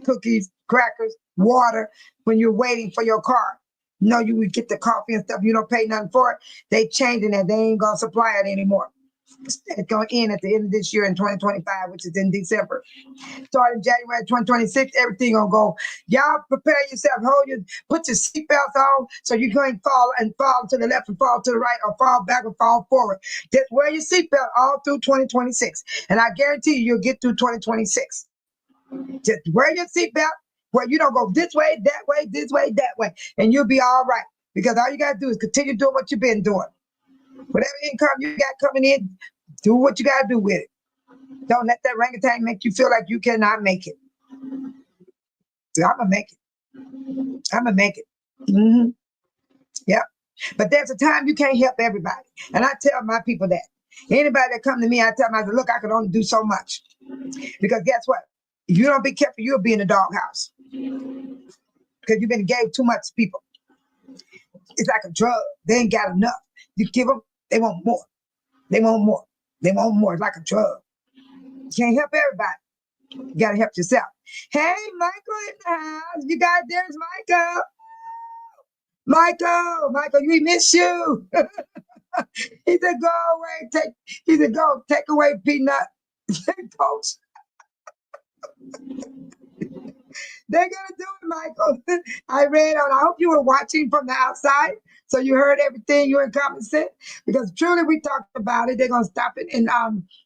cookies, crackers, water when you're waiting for your car. You know, you would get the coffee and stuff, you don't pay nothing for it. They changing that. They ain't going to supply it anymore. It's going to end at the end of this year in 2025, which is in December. Starting January 2026, everything going to go. Y'all prepare yourself, put your seatbelts on so you can't fall to the left and fall to the right or fall back or fall forward. Just wear your seatbelt all through 2026. And I guarantee you'll get through 2026. Just wear your seatbelt where you don't go this way, that way, and you'll be all right. Because all you got to do is continue doing what you've been doing. Whatever income you got coming in, do what you got to do with it. Don't let that orangutan make you feel like you cannot make it. So I'm going to make it. I'm going to make it. Mm-hmm. Yep. But there's a time you can't help everybody. And I tell my people that. Anybody that come to me, I tell them, I say, look, I can only do so much. Because guess what? If you don't be careful, you'll be in the doghouse. Because you've been gave too much to people. It's like a drug. They ain't got enough. You give them, they want more. They want more. They want more. It's like a drug. You can't help everybody. You got to help yourself. Hey, Michael in the house. You guys, there's Michael. Michael, we miss you. He said, go away. He said, go take away peanut. Coach. They're going to do it, Michael. I hope you were watching from the outside. So you heard everything, you were in common sense. Because truly we talked about it. They're going to stop it in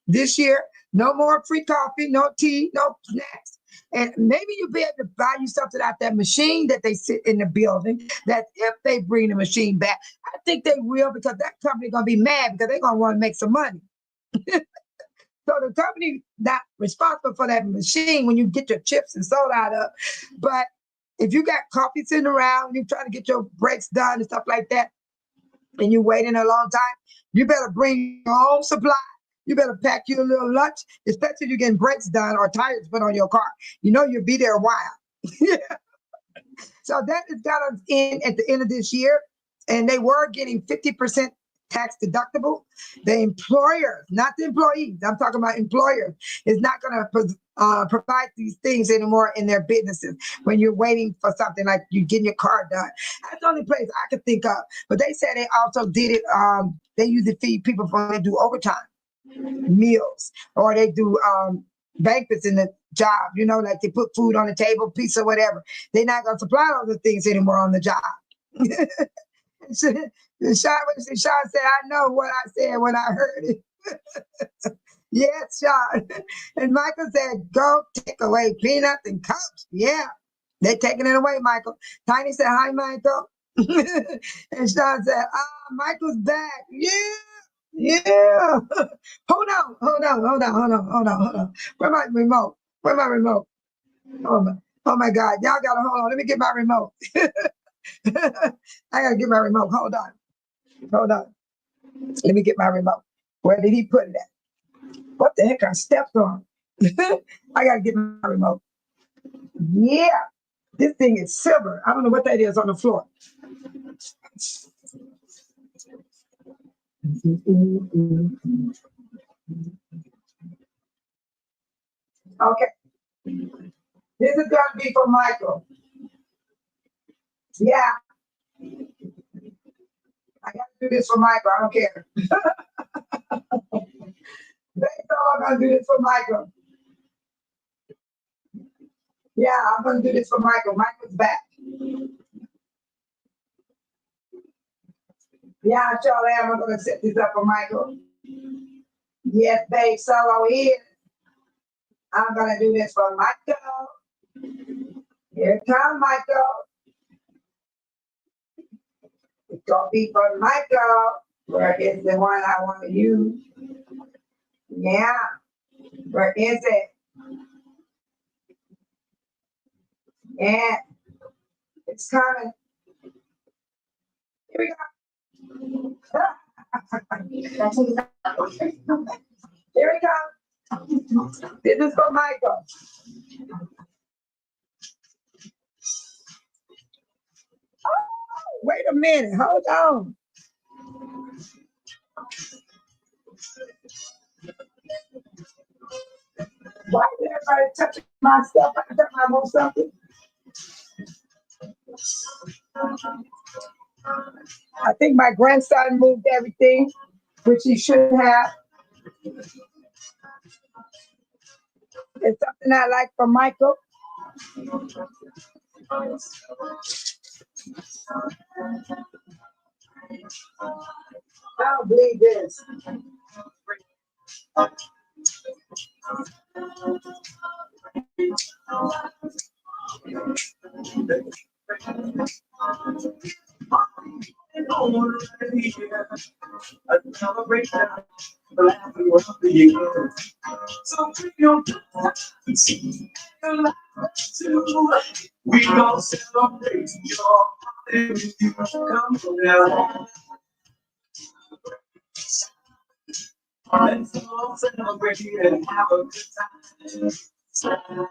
this year. No more free coffee, no tea, no snacks. And maybe you'll be able to buy you something out that machine that they sit in the building, that if they bring the machine back, I think they will, because that company going to be mad because they're going to want to make some money. So the company not responsible for that machine when you get your chips and soda out of. But if you got coffee sitting around, you're trying to get your breaks done and stuff like that, and you're waiting a long time, you better bring your own supply. You better pack you a little lunch, especially if you're getting brakes done or tires put on your car. You know you'll be there a while. So that is got us in at the end of this year, and they were getting 50% tax deductible. The employers, not the employees, I'm talking about employers, is not going to provide these things anymore in their businesses when you're waiting for something like you getting your car done. That's the only place I could think of. But they said they also did it, they usually feed people when they do overtime meals, or they do banquets in the job, you know, like they put food on the table, pizza, whatever. They're not going to supply all the things anymore on the job. Sean said, I know what I said when I heard it. Yes, Sean. And Michael said, go take away peanuts and cups. Yeah, they're taking it away, Michael. Tiny said, hi, Michael. And Sean said, Michael's back. Yeah. Hold on. Where's my remote? Oh my God. Y'all gotta hold on. Let me get my remote. I gotta get my remote. Hold on. Let me get my remote. Where did he put it at? What the heck? I stepped on. I gotta get my remote. Yeah. This thing is silver. I don't know what that is on the floor. Okay. This is gonna be for Michael. Yeah. I gotta do this for Michael. I don't care. I'm gonna do this for Michael. Yeah, I'm gonna do this for Michael. Michael's back. Yeah, I sure am. I'm gonna set this up for Michael. Yes, babe, solo is. I'm gonna do this for Michael. Here comes Michael. It's gonna be for Michael. Where is the one I want to use? Yeah. Where is it? Yeah. It's coming. Here we go. Here we go. This is for Michael. Oh, wait a minute. Hold on. Why is everybody touching my stuff? I can touch my own something. I think my grandson moved everything, which he should have. It's something I like from Michael. I don't believe this. We all celebrate your come down. Let's all celebrate and have a good time.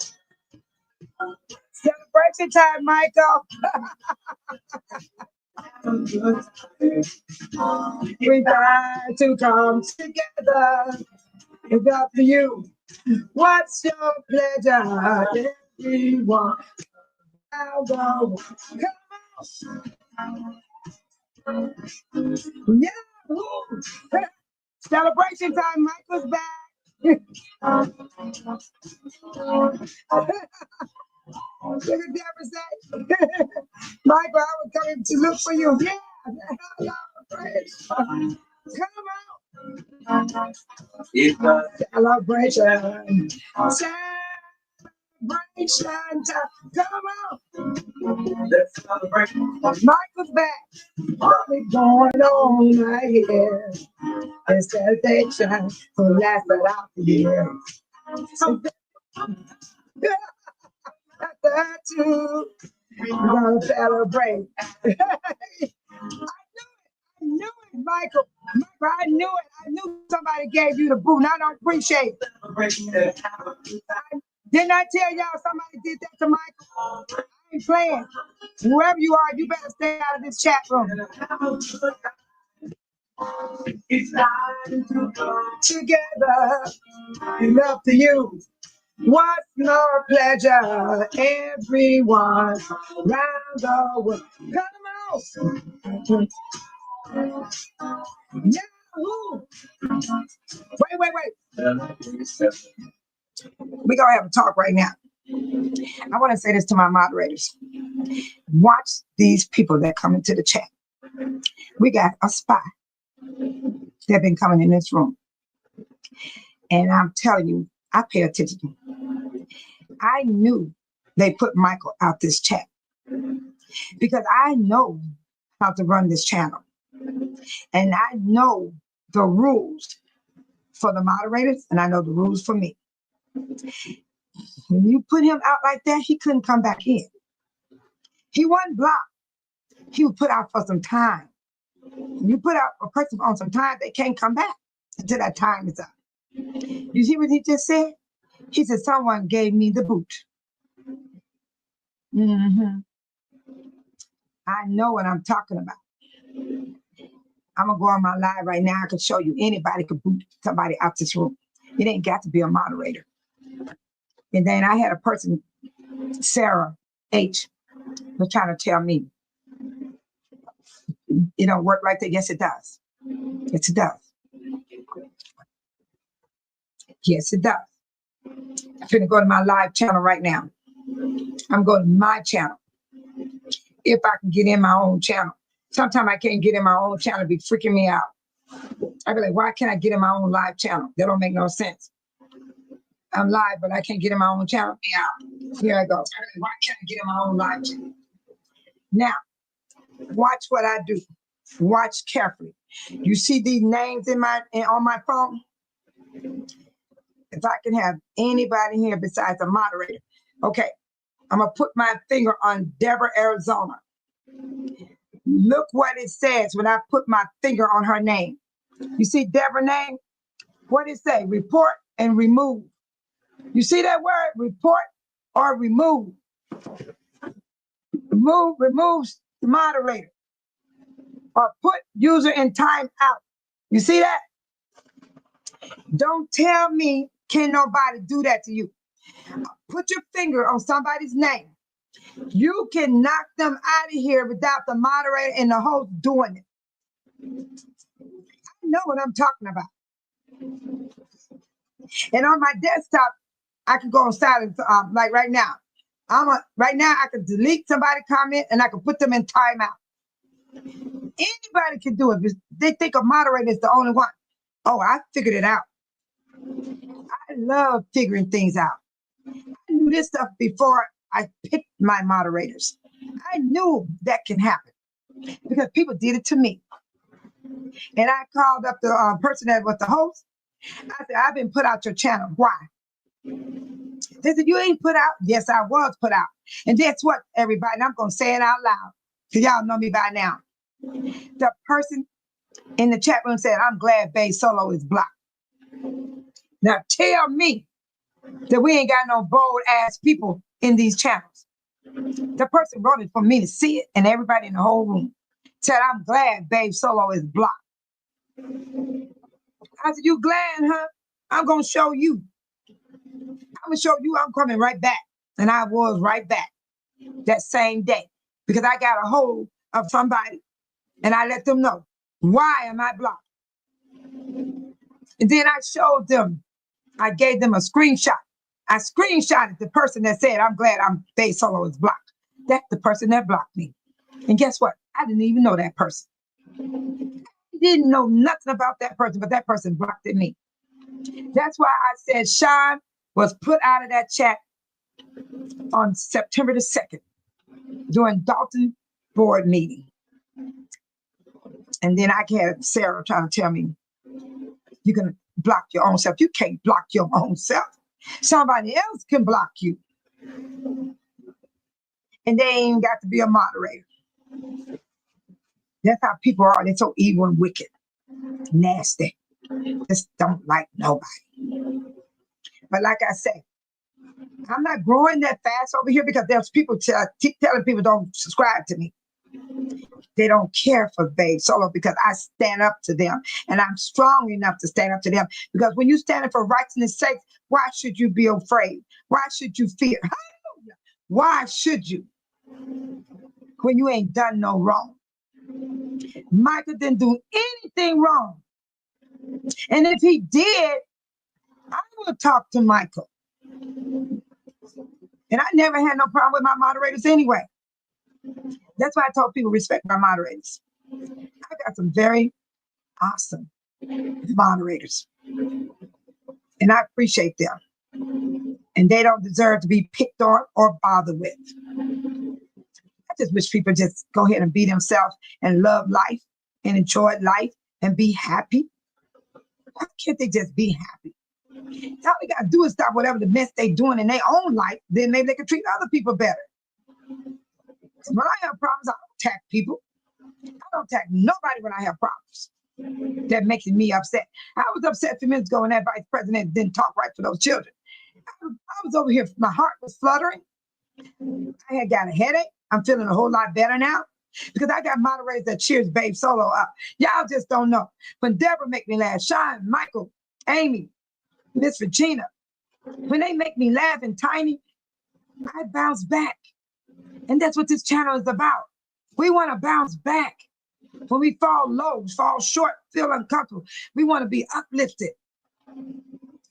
Celebration time, Michael. We got to come together. It's up to you. What's your pleasure? Everyone. I'll go. Come on. Yeah. Celebration time. Michael's back. Look at Deborah say, Michael, I was coming to look for you. Yeah. Come on. It's a celebration. Celebration time. Come on. Let's celebrate. Michael's back. What's going on right here? It's celebration will last without the year. After two, we're gonna celebrate. I knew it, Michael. I knew it. I knew somebody gave you the boot, and I don't appreciate it. Didn't I tell y'all somebody did that to Michael? I ain't playing. Whoever you are, you better stay out of this chat room. It's time to come together. It's up to you. What's your pleasure? Everyone round the world. Come on. Yahoo! Wait. We're going to have a talk right now. I want to say this to my moderators. Watch these people that come into the chat. We got a spy that been coming in this room. And I'm telling you, I pay attention. I knew they put Michael out this chat because I know how to run this channel. And I know the rules for the moderators, and I know the rules for me. When you put him out like that, he couldn't come back in. He wasn't blocked. He was put out for some time. When you put out a person on some time, they can't come back until that time is up. You see what he just said? He said, someone gave me the boot. I know what I'm talking about. I'm going to go on my live right now. I can show you anybody could boot somebody out this room. It ain't got to be a moderator. And then I had a person, Sarah H, was trying to tell me it don't work like that. Yes, it does. Yes, it does. Yes, it does. I'm going to go to my live channel right now. I'm going to my channel. If I can get in my own channel. Sometimes I can't get in my own channel. It be freaking me out. I be like, why can't I get in my own live channel? That don't make no sense. I'm live, but I can't get in my own channel. Here I go. Why can't I get in my own live channel? Now, watch what I do. Watch carefully. You see these names on my phone? If I can have anybody here besides a moderator. Okay, I'm going to put my finger on Deborah, Arizona. Look what it says when I put my finger on her name. You see Deborah's name? What did it say? Report and remove. You see that word? Report or remove. Removes the moderator. Or put user in time out. You see that? Don't tell me can nobody do that to you. Put your finger on somebody's name. You can knock them out of here without the moderator and the host doing it. I know what I'm talking about. And on my desktop, I can go on silent, like right now. Right now, I can delete somebody's comment and I can put them in timeout. Anybody can do it. They think a moderator is the only one. Oh, I figured it out. I love figuring things out. I knew this stuff before I picked my moderators. I knew that can happen because people did it to me. And I called up the person that was the host. I said, I've been put out your channel. Why? They said, you ain't put out? Yes, I was put out. And guess what, everybody? And I'm going to say it out loud because y'all know me by now. The person in the chat room said, I'm glad Bae Solo is blocked. Now tell me that we ain't got no bold ass people in these channels. The person wrote it for me to see it, and everybody in the whole room said, I'm glad Bae Solo is blocked. I said, you glad, huh? I'm going to show you. I'm going to show you I'm coming right back. And I was right back that same day because I got a hold of somebody and I let them know, why am I blocked? And then I showed them, I gave them a screenshot. I screenshotted the person that said, I'm glad Bae Solo is blocked. That's the person that blocked me. And guess what? I didn't even know that person. I didn't know nothing about that person, but that person blocked me. That's why I said Sean was put out of that chat on September the 2nd during Dalton board meeting. And then I had Sarah trying to tell me, you're going to block your own self. You can't block your own self. Somebody else can block you. And they ain't got to be a moderator. That's how people are. They're so evil and wicked, nasty. Just don't like nobody. But like I say, I'm not growing that fast over here because there's people telling people don't subscribe to me. They don't care for Bae Solo because I stand up to them and I'm strong enough to stand up to them because when you stand up for righteousness' sake, why should you be afraid? Why should you fear? Hallelujah. Why should you? When you ain't done no wrong. Michael didn't do anything wrong. And if he did, I would talk to Michael. And I never had no problem with my moderators anyway. That's why I told people respect my moderators. I got some very awesome moderators. And I appreciate them. And they don't deserve to be picked on or bothered with. I just wish people just go ahead and be themselves and love life and enjoy life and be happy. Why can't they just be happy? All they got to do is stop whatever the mess they doing in their own life, then maybe they can treat other people better. When I have problems, I don't attack people. I don't attack nobody when I have problems. That makes me upset. I was upset a few minutes ago when that vice president didn't talk right for those children. I was over here, my heart was fluttering. I had got a headache. I'm feeling a whole lot better now because I got moderators that cheers Bae Solo up. Y'all just don't know. When Deborah make me laugh, Sean, Michael, Amy, Miss Regina, when they make me laugh and Tiny, I bounce back. And that's what this channel is about. We want to bounce back. When we fall low, fall short, feel uncomfortable, we want to be uplifted.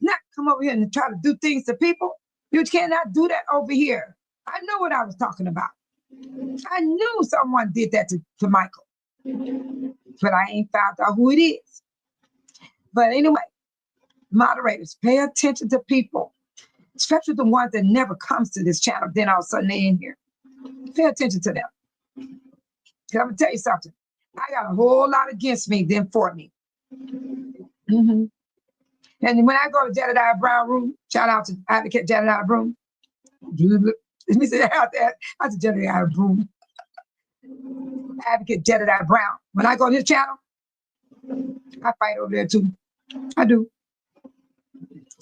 Not come over here and try to do things to people. You cannot do that over here. I know what I was talking about. I knew someone did that to Michael. But I ain't found out who it is. But anyway, moderators, pay attention to people, especially the ones that never comes to this channel, then all of a sudden they're in here. Pay attention to them. I'm going to tell you something. I got a whole lot against me than for me. And when I go to Jedediah Brown room, shout out to Advocate Jedediah Brown. Let me say that. I said Jedediah Brown. Advocate Jedediah Brown. When I go to his channel, I fight over there too. I do.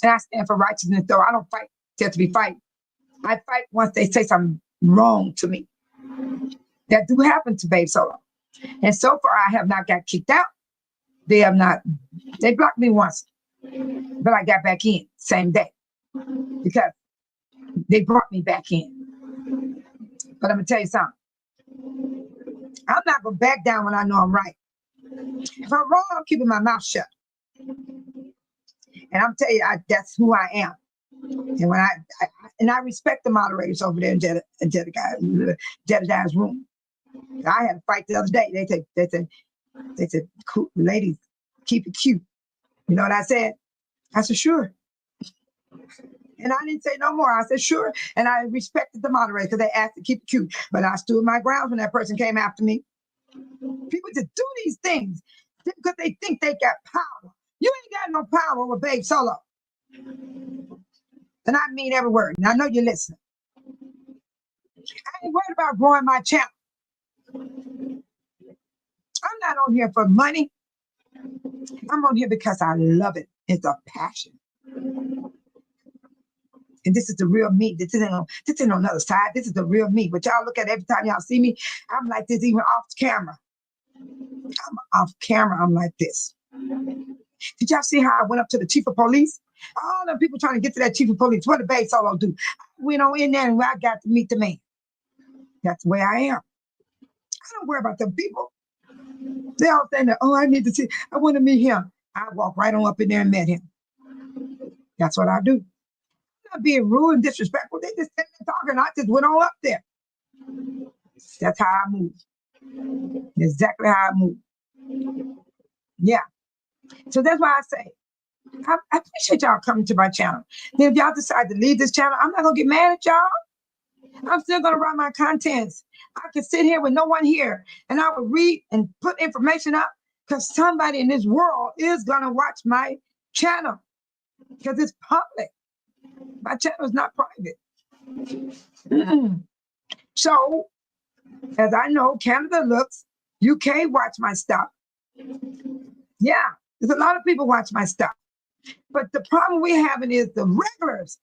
And I stand for righteousness, though. I don't fight just to be fighting. I fight once they say something wrong to me. That do happen to Babe Solo. And so far, I have not got kicked out. They blocked me once, but I got back in same day because they brought me back in. But I'm gonna tell you something. I'm not gonna back down when I know I'm right. If I'm wrong, I'm keeping my mouth shut. And I'm telling you, that's who I am. And when I respect the moderators over there in Jedediah's room. I had a fight the other day. They said, cool, ladies, keep it cute. You know what I said? I said, sure. And I didn't say no more. I said, sure. And I respected the moderator because they asked to keep it cute. But I stood my ground when that person came after me. People just do these things because they think they got power. You ain't got no power with Babe Solo. And I mean every word. And I know you're listening. I ain't worried about growing my channel. I'm not on here for money. I'm on here because I love it. It's a passion. And this is the real me. This isn't on the other side. This is the real me. But y'all look at every time y'all see me, I'm like this even off camera. I'm off camera. I'm like this. Did y'all see how I went up to the chief of police? All the people trying to get to that chief of police. What did Babe Solo do? I went on in there and I got to meet the man. That's the way I am. I don't worry about them people. They all saying that, oh, I want to meet him. I walk right on up in there and met him. That's what I do. I'm not being rude and disrespectful. They just sitting there talking. I just went on up there. That's how I move. Exactly how I move. Yeah. So that's why I say, I appreciate y'all coming to my channel. Then if y'all decide to leave this channel, I'm not going to get mad at y'all. I'm still going to write my contents. I can sit here with no one here and I will read and put information up because somebody in this world is going to watch my channel because it's public. My channel is not private. So, as I know, Canada looks, UK watch my stuff. Yeah, there's a lot of people watch my stuff. But the problem we're having is the regulars.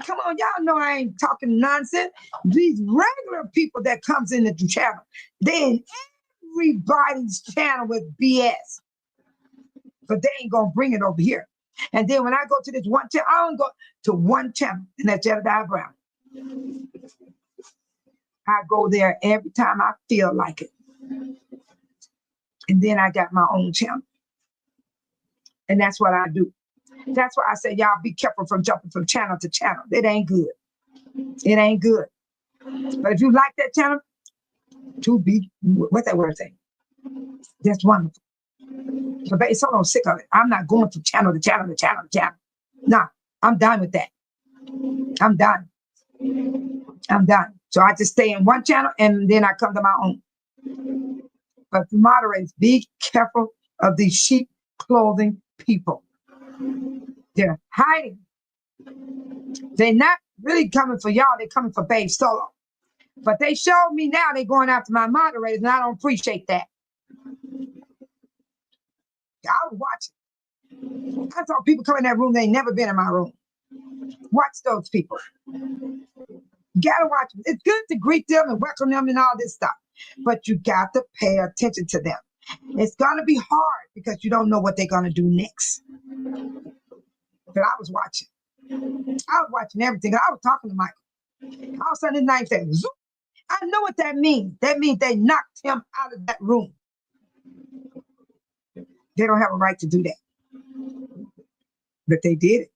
Come on, y'all know I ain't talking nonsense. These regular people that comes in the channel, they in everybody's channel with BS. But they ain't gonna bring it over here. And then when I go to this one channel, I don't go to one channel, and that's Jedediah Brown. I go there every time I feel like it. And then I got my own channel. And that's what I do. That's why I say, y'all be careful from jumping from channel to channel. It ain't good. It ain't good. But if you like that channel, what's that word saying? That's wonderful. But it's so sick of it. I'm not going from channel to channel to channel to channel. No, I'm done with that. I'm done. I'm done. So I just stay in one channel and then I come to my own. But the moderators, be careful of these sheep clothing people. They're hiding. They're not really coming for y'all. They're coming for Babe Solo. But they showed me now they're going after my moderators, and I don't appreciate that. I was watching. I saw people come in that room. They ain't never been in my room. Watch those people. You gotta watch them. It's good to greet them and welcome them and all this stuff. But you got to pay attention to them. It's gonna be hard because you don't know what they're gonna do next. But I was watching. I was watching everything. I was talking to Michael. All of a sudden his name said, Zoop. I know what that means. That means they knocked him out of that room. They don't have a right to do that. But they did it.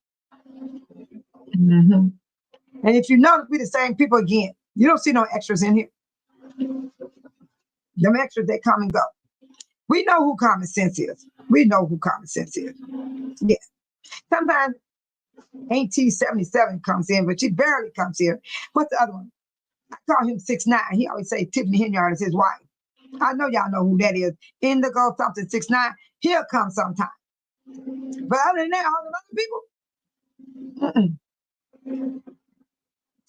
And if you notice, we're the same people again. You don't see no extras in here. Them extras, they come and go. We know who common sense is. We know who common sense is. Yeah. Sometimes AT 77 comes in, but she barely comes here. What's the other one? I call him 6'9". He always say Tiffany Henyard is his wife. I know y'all know who that is. Indigo something 6'9". He'll come sometime. But other than that, all the other people,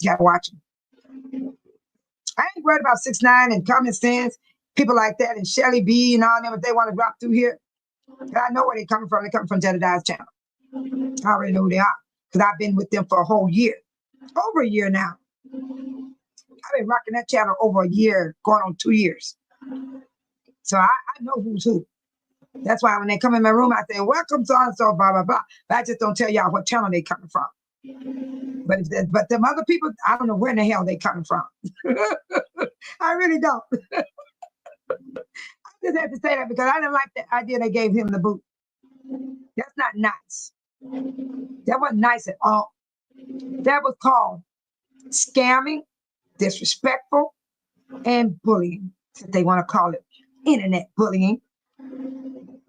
gotta watch them. I ain't worried about 6ix9ine and Common Sense, people like that, and Shelly B and all them if they want to drop through here. I know where they're coming from. They're coming from Jedediah's channel. I already know who they are because I've been with them for a whole year. Over a year now. I've been rocking that channel over a year, going on 2 years. So I know who's who. That's why when they come in my room, I say, welcome so and so, blah, blah, blah. But I just don't tell y'all what channel they coming from. But them other people, I don't know where in the hell they coming from. I really don't. I just have to say that because I didn't like the idea they gave him the boot. That's not nice. That wasn't nice at all. That was called scamming, disrespectful, and bullying. If they want to call it internet bullying.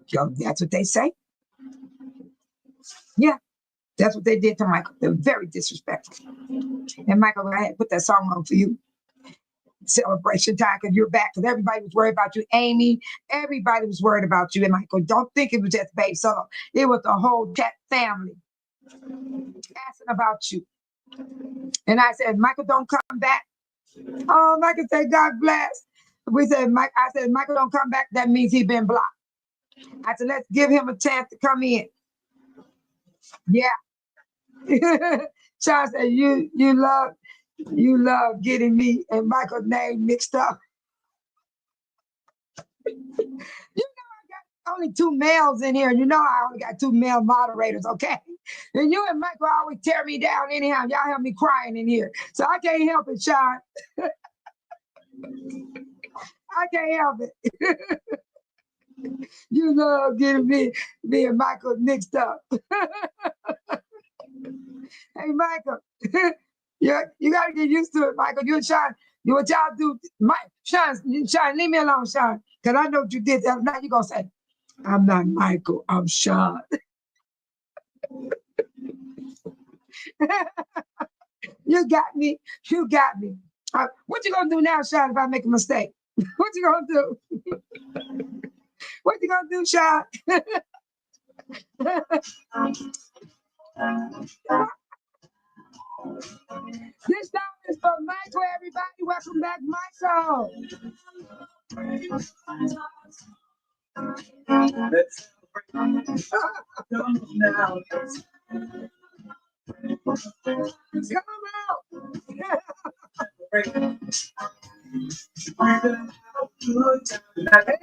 Yo, that's what they say. Yeah, that's what they did to Michael. They're very disrespectful. And Michael, I had to put that song on for you. Celebration time because you're back. Because everybody was worried about you. Amy, everybody was worried about you. And Michael, don't think it was just Babe Solo. It was the whole chat family asking about you. And I said, Michael, don't come back. Oh, Michael said, God bless. I said, Michael, don't come back. That means he's been blocked. I said, let's give him a chance to come in. Yeah. Sean said, you love getting me and Michael's name mixed up. You know I got only 2 males in here. You know I only got 2 male moderators, okay? And you and Michael always tear me down anyhow. Y'all have me crying in here. So I can't help it, Sean. I can't help it. You love getting me and Michael mixed up. Hey, Michael, you got to get used to it, Michael. You and Sean, what y'all do, Sean, leave me alone, Sean, because I know what you did. Now you're going to say, I'm not Michael, I'm Sean. You got me. You got me. What you going to do now, Sean, if I make a mistake? What you going to do? What you going to do, Sean? This time is for Michael, everybody. Welcome back, Michael. Let's come out. Hey,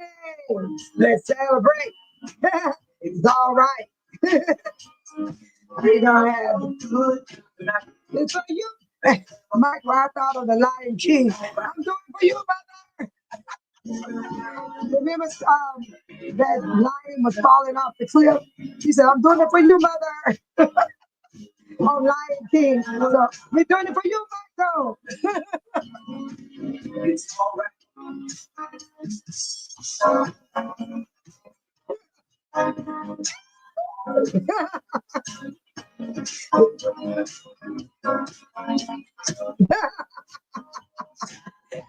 let's celebrate. It's all right. We're gonna have a good night. It's for you. Michael, I thought of the Lion King. I'm doing it for you, brother. Remember that lion was falling off the cliff? He said, I'm doing it for you, mother. On Lion King. So we're doing it for you, Michael. It's all right.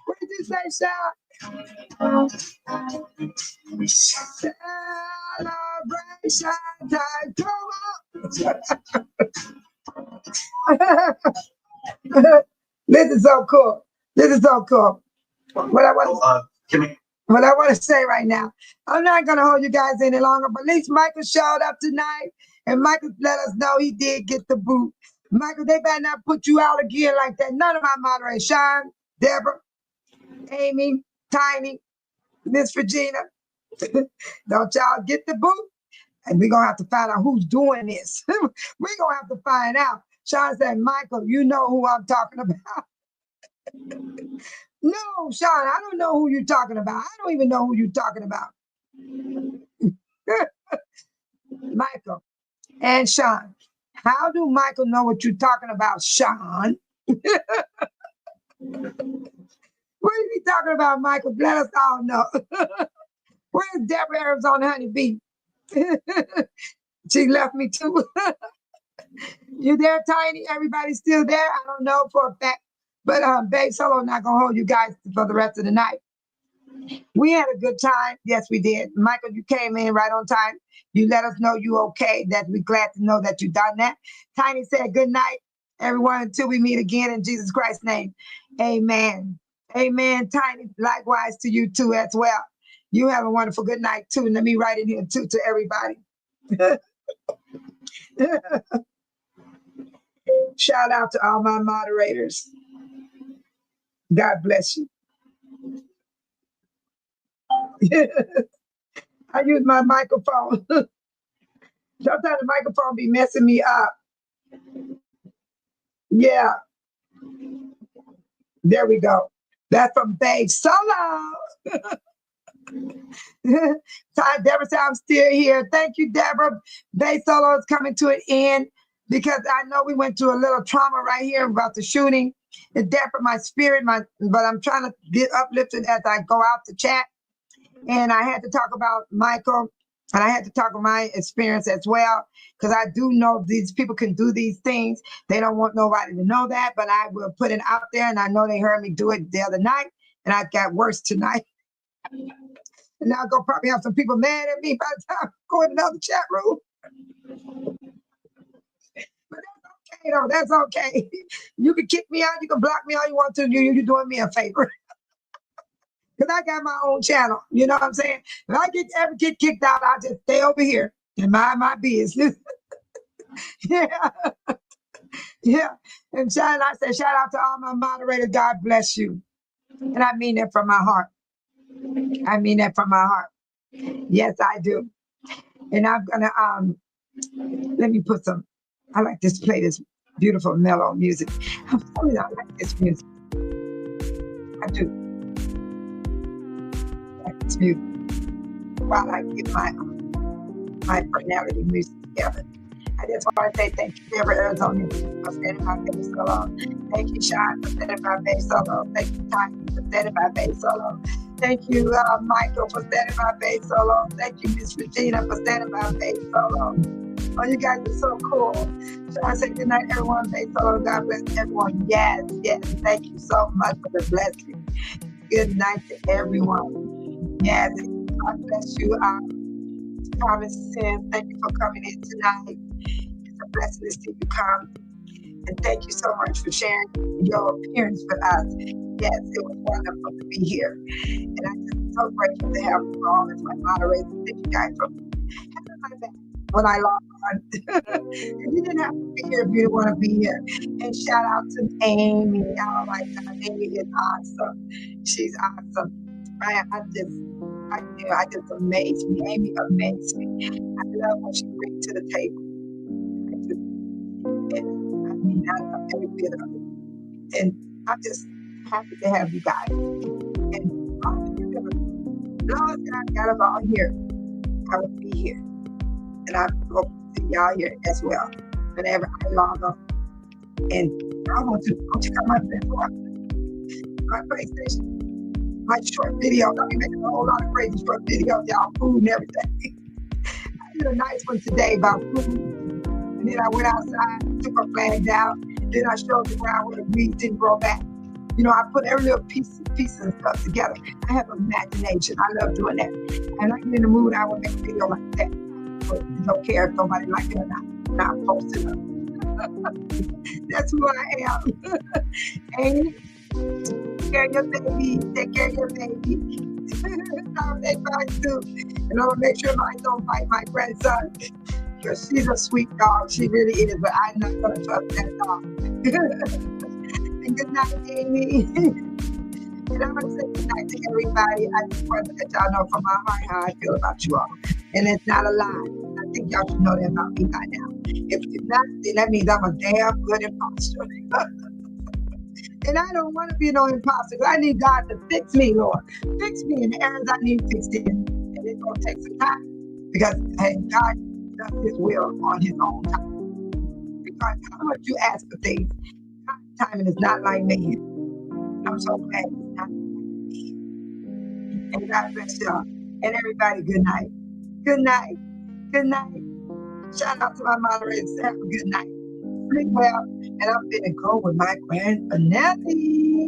What did you say, Sean? Celebration time. Come on. This is so cool. This is so cool. What I want to say right now, I'm not going to hold you guys any longer, but at least Michael showed up tonight, and Michael let us know he did get the boot. Michael, they better not put you out again like that. None of my moderators, Sean, Deborah, Amy, Tiny, Miss Regina, don't y'all get the boot? And we're going to have to find out who's doing this. We're going to have to find out. Sean said, Michael, you know who I'm talking about. No, Sean, I don't know who you're talking about. I don't even know who you're talking about. Michael and Sean. How do Michael know what you're talking about, Sean? What are you talking about, Michael? Let us all know. Where's Deborah Arizona Honey Bee? She left me too. You there, Tiny? Everybody's still there? I don't know for a fact. But Babe Solo not going to hold you guys for the rest of the night. We had a good time. Yes, we did. Michael, you came in right on time. You let us know you okay. That we're glad to know that you done that. Tiny said good night, everyone, until we meet again in Jesus Christ's name. Amen. Amen. Tiny, likewise to you too as well. You have a wonderful good night too. And let me write in here too to everybody. Shout out to all my moderators. God bless you. I use my microphone. Sometimes the microphone be messing me up. Yeah. There we go. That's from Babe Solo. Deborah said, I'm still here. Thank you, Deborah. Babe Solo is coming to an end because I know we went through a little trauma right here about the shooting. It dampened my spirit, but I'm trying to get uplifted as I go out to chat. And I had to talk about Michael, and I had to talk about my experience as well, because I do know these people can do these things. They don't want nobody to know that, but I will put it out there, and I know they heard me do it the other night, and I got worse tonight. And now I'm going to probably have some people mad at me by the time I go in another chat room. But that's okay, though. That's okay. You can kick me out. You can block me all you want to. You're doing me a favor. Because I got my own channel. You know what I'm saying? If I ever get kicked out, I'll just stay over here and mind my business. Yeah. Yeah. And I said, shout out to all my moderators. God bless you. And I mean that from my heart. I mean that from my heart. Yes, I do. And I'm going to, let me put some, I like to play this beautiful mellow music. I like this music. I do. It's music. While I get my personality music together. I just want to say thank you, Deborah Arizona, for standing by Babe Solo. Thank you, Sean, for standing by Babe Solo. Thank you, Tiny, for standing by Babe Solo. Thank you, Michael, for standing by Babe Solo. Thank you, Miss Regina, for standing by Babe Solo. Oh, you guys are so cool. So I say good night, everyone. Babe Solo, God bless everyone. Yes, yes. Thank you so much for the blessing. Good night to everyone. Yes, God bless you. Thomas Sims, thank you for coming in tonight. It's a blessing to see you come. And thank you so much for sharing your appearance with us. Yes, it was wonderful to be here. And I'm just so grateful to have you all as my moderators. Thank you guys for having my back when I log on. You didn't have to be here if you didn't want to be here. And shout out to Amy. Oh my God, Amy is awesome. She's awesome. I just amazed me. Amy amazed me. I love what she brings to the table. I love every bit of it. And I'm just happy to have you guys. And as long as God got us all here, I will be here. And I hope to see y'all here as well. Whenever I log on. And I want to go check out my PlayStation. My short videos. I'll be making a whole lot of crazy short videos, y'all, food and everything. I did a nice one today about food. And then I went outside, took my flag down. Then I showed the ground where the weeds didn't grow back. You know, I put every little piece and stuff together. I have imagination. I love doing that. And I get in the mood, I will make a video like that. But I don't care if nobody likes it or not. And I'll post it up. That's who I am. And take care of your baby. Take care of your baby. They fight too. And I'm gonna make sure mine don't fight my grandson. Because she's a sweet dog. She really is, but I'm not gonna trust that dog. And good night, Amy. And I'm gonna say good night to everybody. I just want to let y'all know from my heart how I feel about you all. And it's not a lie. I think y'all should know that about me by now. If you're not, then that means I'm a damn good imposter. And I don't want to be no imposter. I need God to fix me, Lord. Fix me in the areas I need fixed in. And it's going to take some time. Because, hey, God does his will on his own time. Because how much you ask for things, God's timing is not like me. I'm so glad it's not like me. And God bless y'all. And everybody, good night. Good night. Good night. Shout out to my moderators. Have a good night. Sleep well. And I'm going to go with my grandson Nelly.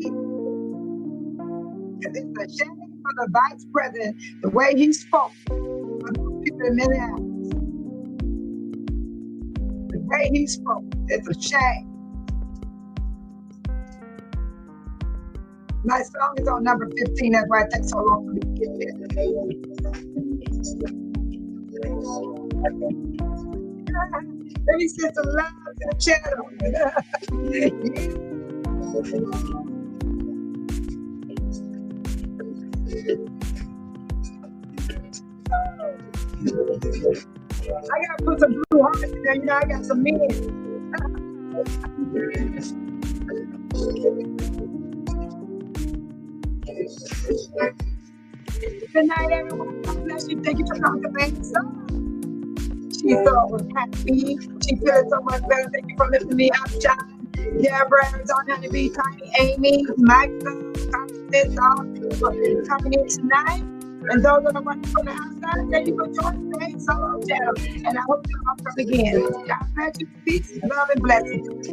Because it's a shame for the vice president, the way he spoke for the people in Minneapolis. The way he spoke, it's a shame. My song is on number 15. That's why it takes so long for me to get there. Let me send some love to the channel. I gotta put some blue hearts in there. You know, I got some men. Good night, everyone. God bless you. Thank you for coming to VANCE. She so happy. She feeling so much better. Thank you for listening to me. I'm John, Deborah, Arizona, Honeybee, Tiny, Amy, Michael, coming in tonight. And those that are watching from the outside, thank you for joining the VANCE solo channel. And I hope you all come again. God bless you. Peace, love, and blessings.